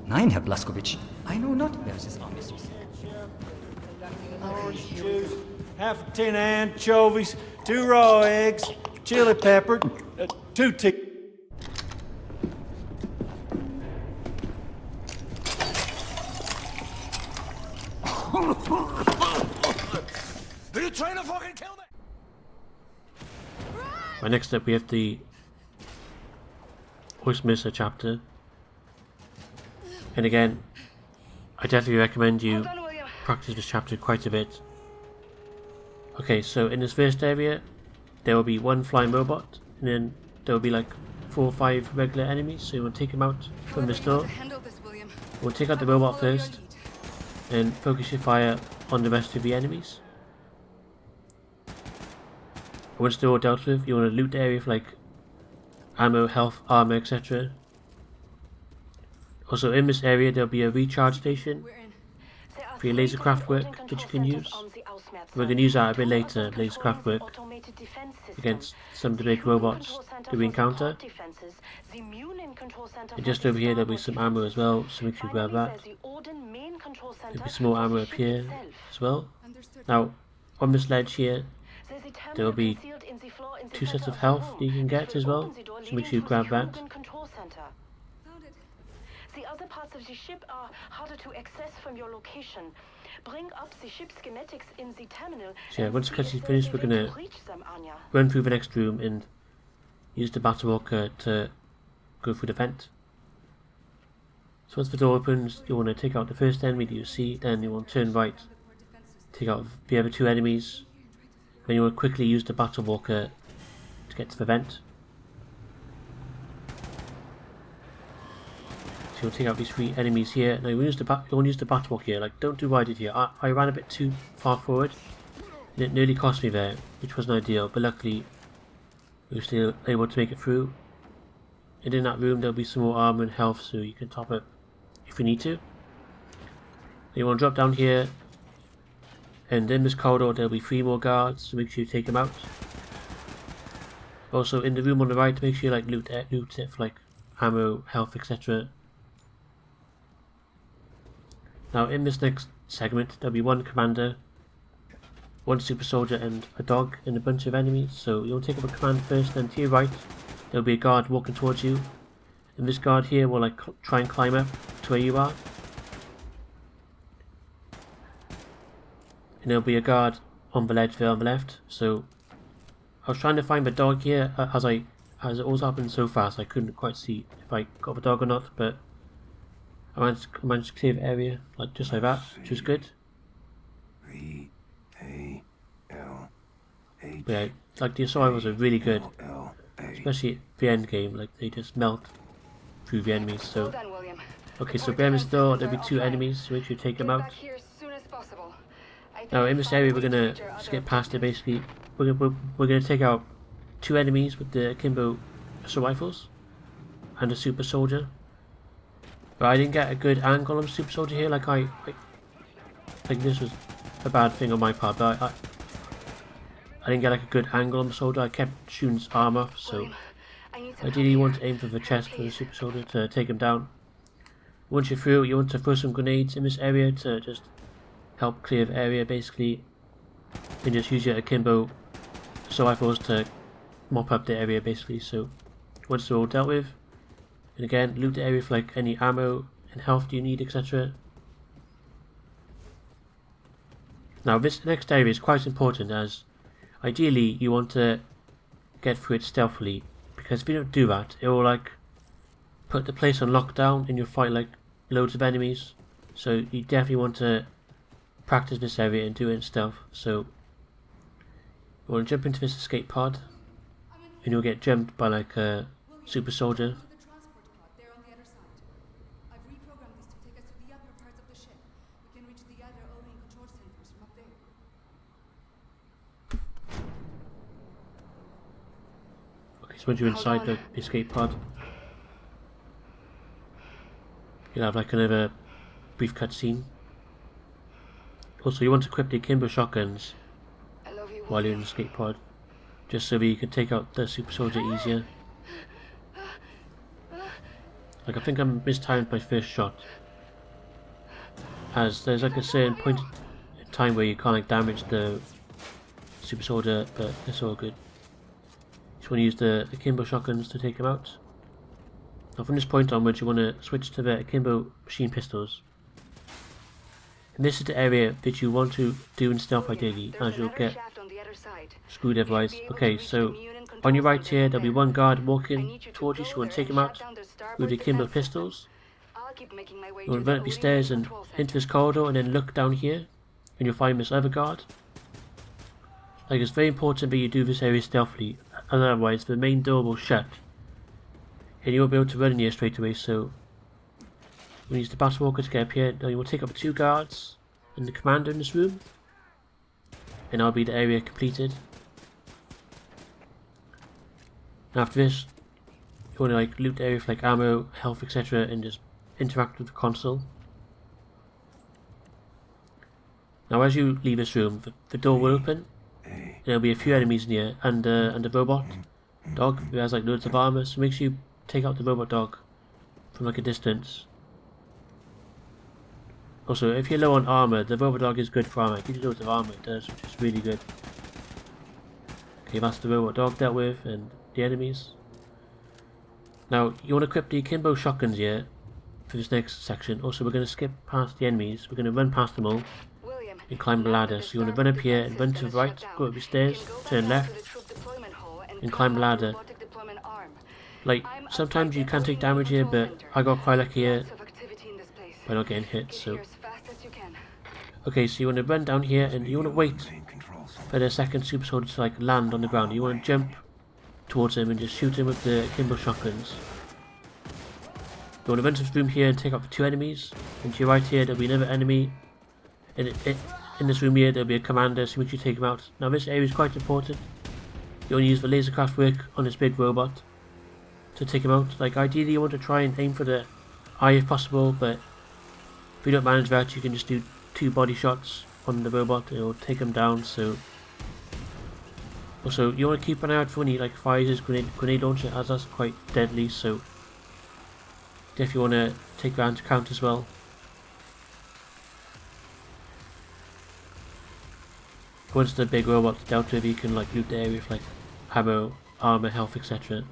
Nein, Herr Blaskowitsch. I know not where this arm is. Orange juice, half a tin of anchovies, 2 raw eggs, chili pepper, 2 tea. Are you trying to fucking kill me? Right, next up we have the Ausmerzer chapter. And again, I definitely recommend you practice this chapter quite a bit. Okay, so in this first area, there will be 1 flying robot, and then there will be like 4 or 5 regular enemies, so you want to take them out from this door. We'll take out the robot first, and focus your fire on the rest of the enemies. Once they're all dealt with, you want to loot the area for like ammo, health, armor, etc. Also in this area there'll be a recharge station for your laser craft work that you can use. We're going to use that a bit later, laser craft work, against some of the big robots that we encounter. And just over here there'll be some ammo as well, so make sure you grab that. There'll be some more ammo up here as well. Now on this ledge here there will be 2 sets of health that you can get as well, so make sure you grab that. The other parts of the ship are harder to access from your location. Bring up the ship schematics in the terminal. So yeah, once the cutscene's finished, we're gonna run through the next room and use the battle walker to go through the vent. So once the door opens, you want to take out the first enemy that you see, then you want to turn right, take out the other 2 enemies, then you want to quickly use the battle walker to get to the vent. So you'll take out these 3 enemies here. Now you want to use the battle walker here. Like, don't do what I did here. I ran a bit too far forward, and it nearly cost me there, which wasn't ideal, but luckily we were still able to make it through. And in that room there'll be some more armor and health, so you can top up if you need to. You want to drop down here, and in this corridor there'll be 3 more guards, so make sure you take them out. Also in the room on the right, make sure you like loot it for like ammo, health, etc. Now in this next segment there'll be 1 commander, 1 super soldier and a dog and a bunch of enemies. So you'll take up a command first, then to your right there'll be a guard walking towards you, and this guard here will like try and climb up to where you are. And there'll be a guard on the ledge there on the left. So I was trying to find the dog here, as it all happened so fast I couldn't quite see if I got the dog or not, but I managed to clear the area like just like that, which was good. But yeah, like the survivals are really good, especially at the end game. Like they just melt through the enemies. So okay, so behind this door there'll be 2 enemies, so make sure you take them out. Now in this area we're gonna skip past it basically. We're gonna take out 2 enemies with the akimbo assault rifles and a super soldier. But I didn't get a good angle on super soldier here. Like this was a bad thing on my part, but I didn't get like a good angle on the soldier. I kept shooting his arm off, so ideally you want to aim for the chest for the super soldier to take him down. Once you're through, you want to throw some grenades in this area to just help clear the area basically, and just use your akimbo assault rifles to mop up the area basically. So once they're all dealt with, and again loot the area for like any ammo and health you need, etc. Now this next area is quite important, as ideally you want to get through it stealthily, because if you don't do that it will like put the place on lockdown and you'll fight like loads of enemies. So you definitely want to practice this area and do it in stealth. So you want to jump into this escape pod, and you'll get jumped by like a super soldier. Okay, so once you're inside the escape pod, you'll have like another brief cutscene. Also, you want to equip the akimbo shotguns while you're in the escape pod, just so that you can take out the super soldier easier. Like I think I mistimed my first shot, as there's like a certain point in time where you can't like damage the super soldier, but it's all good. You just want to use the akimbo shotguns to take him out. Now from this point onwards you want to switch to the akimbo machine pistols. And this is the area that you want to do in stealth ideally, as you'll get screwed otherwise. Okay, so on your right here there'll be 1 guard walking towards you, so you want to take him out with the akimbo pistols. You want to run up these stairs and into this corridor, and then look down here and you'll find this other guard. Like it's very important that you do this area stealthily, otherwise the main door will shut and you won't be able to run in here straight away. So we'll use the battle walker to get up here. Now you will take up 2 guards and the commander in this room, and that'll be the area completed. And after this, you want to like loot the area for like ammo, health, etc., and just interact with the console. Now as you leave this room, the door will open, and there'll be a few enemies in here, and the robot dog who has like loads of armor. So make sure you take out the robot dog from like a distance. Also, if you're low on armor, the robot dog is good for armor. It gives you loads of armor, it does, which is really good. Okay, that's the robot dog dealt with and the enemies. Now, you want to equip the akimbo shotguns here for this next section. Also, we're going to skip past the enemies. We're going to run past them all and climb the ladder. So you want to run up here and run to the right, go up the stairs, turn left, and climb the ladder. Like, sometimes you can take damage here, but I got quite lucky here by not getting hit, so... Okay, so you want to run down here and you want to wait for the second super soldier to like land on the ground. You want to jump towards him and just shoot him with the akimbo shotguns. You want to run to this room here and take out the 2 enemies. And to your right here there'll be another enemy. In this room here there'll be a commander, so once you take him out. Now this area is quite important. You want to use the laser craft work on this big robot to take him out. Like ideally you want to try and aim for the eye if possible, but if you don't manage that you can just do 2 body shots on the robot and it'll take him down. So also you want to keep an eye out for when he like fires his grenade launcher, as that's quite deadly, so definitely want to take that into account as well. Once the big robot's dealt with, you can like loot the area with like ammo, armor, health, etc.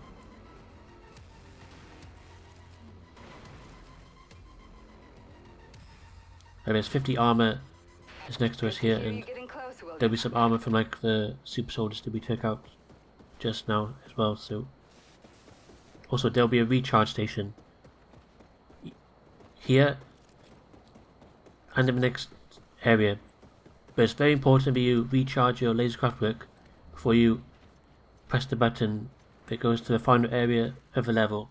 There's 50 armor is next to us here, and there'll be some armor from like the super soldiers that we took out just now as well. So also there'll be a recharge station here and in the next area, but it's very important that you recharge your lasercraft work before you press the button that goes to the final area of the level,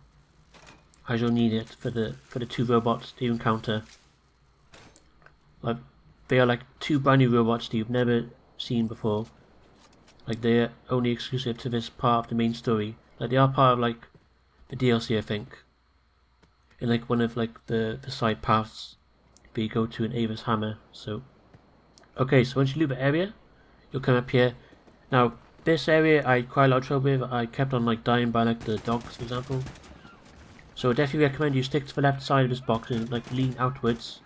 as you'll need it for the 2 robots that you encounter. Like, they are like 2 brand new robots that you've never seen before. Like, they're only exclusive to this part of the main story. Like, they are part of like the DLC, I think, in like one of like the side paths where you go to an Evas hammer. So okay, so once you leave the area you'll come up here. Now this area I had quite a lot of trouble with. I kept on like dying by like the dogs, for example. So I definitely recommend you stick to the left side of this box and like lean outwards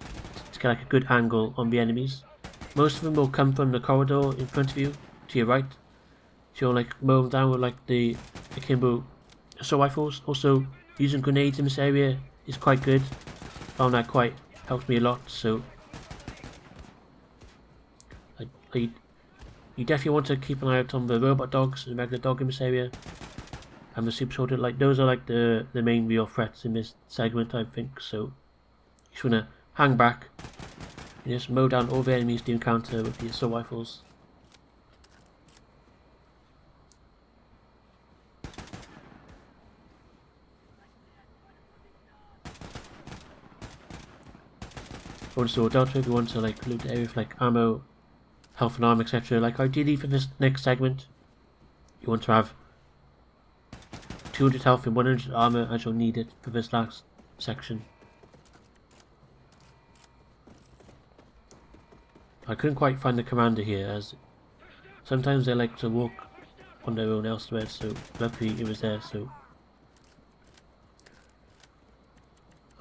to get like a good angle on the enemies. Most of them will come from the corridor in front of you to your right, so you'll like mow them down with like the akimbo assault rifles. Also using grenades in this area is quite good. Found that quite helped me a lot. So you definitely want to keep an eye out on the robot dogs and the regular dog in this area, and the super soldier. Like those are like the main real threats in this segment, I think. So you just want to hang back and just mow down all the enemies you encounter with the assault rifles. Once you're dealt with, you want to like loot the area with like ammo, health and armor, etc. Like ideally for this next segment, you want to have 200 health and 100 armor, as you'll need it for this last section. I couldn't quite find the commander here, as sometimes they like to walk on their own elsewhere, so luckily it was there. So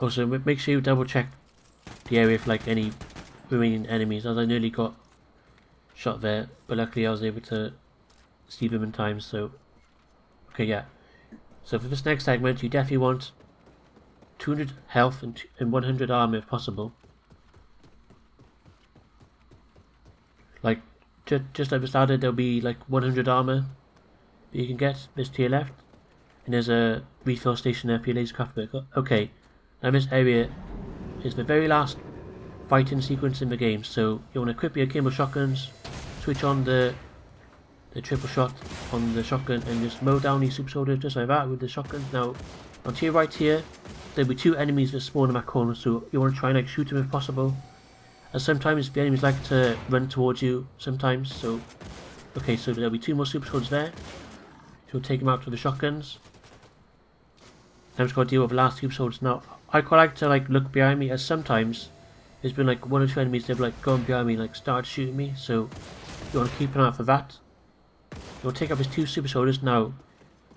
also make sure you double check the area for like any remaining enemies, as I nearly got shot there, but luckily I was able to see them in time. So okay, yeah, so for this next segment you definitely want 200 health and 100 armor if possible. Like just like the starter, there'll be like 100 armor that you can get. This to your left, and there's a refill station there for your lasercraft work. Okay, now this area is the very last fighting sequence in the game, so you want to equip your akimbo shotguns, switch on the triple shot on the shotgun, and just mow down these super soldiers just like that with the shotgun. Now on to your right here there'll be 2 enemies that spawn in that corner, so you want to try and like shoot them if possible, as sometimes the enemies like to run towards you sometimes. So okay, so there'll be 2 more super soldiers there, so we'll take them out with the shotguns. Now I'm just got to deal with the last super soldiers. Now I quite like to like look behind me, as sometimes there's been like 1 or 2 enemies they've like gone behind me and like started shooting me, so you want to keep an eye out for that. You want to take up his 2 super soldiers. Now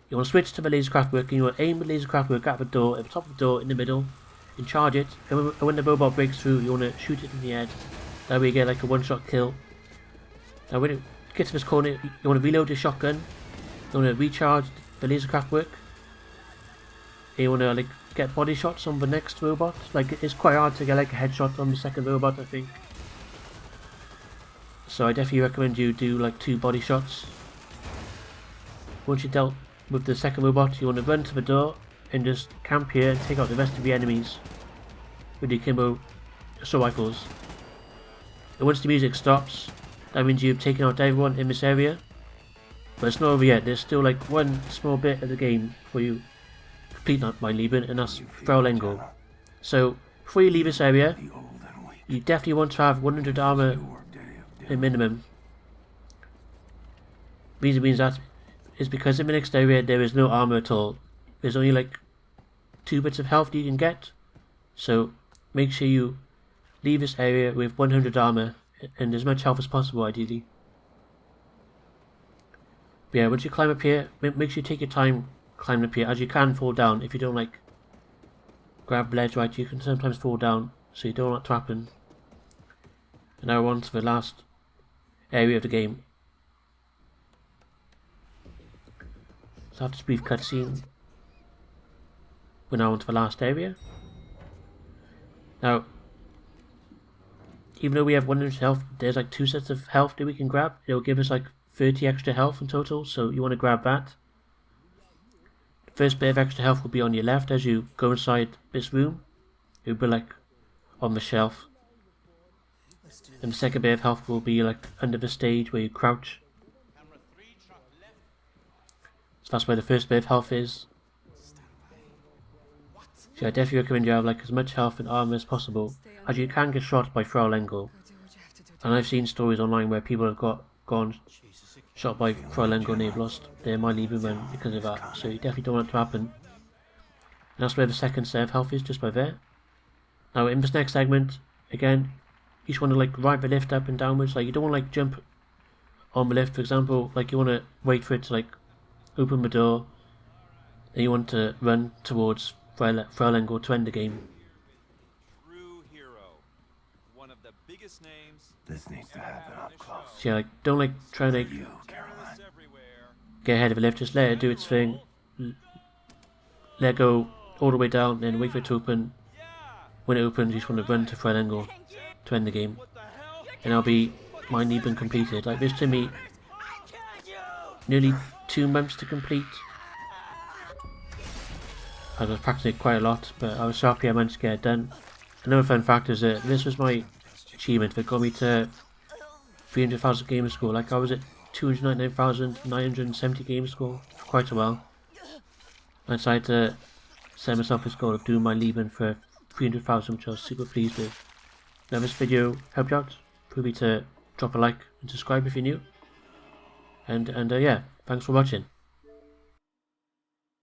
you want to switch to the lasercraft work, and you want to aim the lasercraft work at the door, at the top of the door in the middle, and charge it, and when the robot breaks through you want to shoot it in the head. That way you get like a 1-shot kill. Now when it get to this corner, you want to reload your shotgun. You want to recharge the laser craft work. You want to like get body shots on the next robot. Like it's quite hard to get like a headshot on the second robot, I think. So I definitely recommend you do like 2 body shots. Once you dealt with the second robot, you want to run to the door and just camp here and take out the rest of the enemies with your Kimbo assault rifles. And once the music stops, that means you've taken out everyone in this area. But it's not over yet. There's still like one small bit of the game before you complete my Leben, and that's Fraul Engel. So before you leave this area, you definitely want to have 100 armor in minimum. Reason means that is because in the next area there is no armor at all. There's only like 2 bits of health you can get. So make sure you leave this area with 100 armor and as much health as possible, ideally. But yeah, once you climb up here, make sure you take your time climbing up here, as you can fall down if you don't like grab ledge right. You can sometimes fall down, so you don't want that to happen. And now we're on to the last area of the game. So after this brief cutscene, we're now on to the last area. Now, even though we have 100 health, there's like 2 sets of health that we can grab. It'll give us like 30 extra health in total, so you want to grab that. The first bit of extra health will be on your left as you go inside this room. It will be like on the shelf. And the second bit of health will be like under the stage where you crouch. So that's where the first bit of health is. So I definitely recommend you have like as much health and armor as possible, as you can get shot by Fraul Engel. And I've seen stories online where people have gone shot by Fraul Engel and they've lost their My Leben run because of that. So you definitely don't want it to happen. And that's where the second set of health is, just by there. Now in this next segment, again, you just want to like ride the lift up and downwards. Like you don't want to like jump on the lift, for example. Like you want to wait for it to like open the door, and you want to run towards Fraul Engel to end the game. This needs to happen up close. So yeah, like don't like try to like get ahead of the lift. Just let it do its thing. Let it go all the way down, then wait for it to open. When it opens, you just want to run to Fraul Engel to end the game, and that'll be My Leben completed. Like this took me nearly 2 months to complete. I was practicing it quite a lot, but I was so happy I managed to get it done. Another fun fact is that this was my achievement that got me to 300,000 gamer score. Like I was at 299,970 gamer score for quite a while. I decided to set myself this goal of doing My Leben for 300,000, which I was super pleased with. Now if this video helped you out, feel free to drop a like and subscribe if you're new. And yeah, thanks for watching.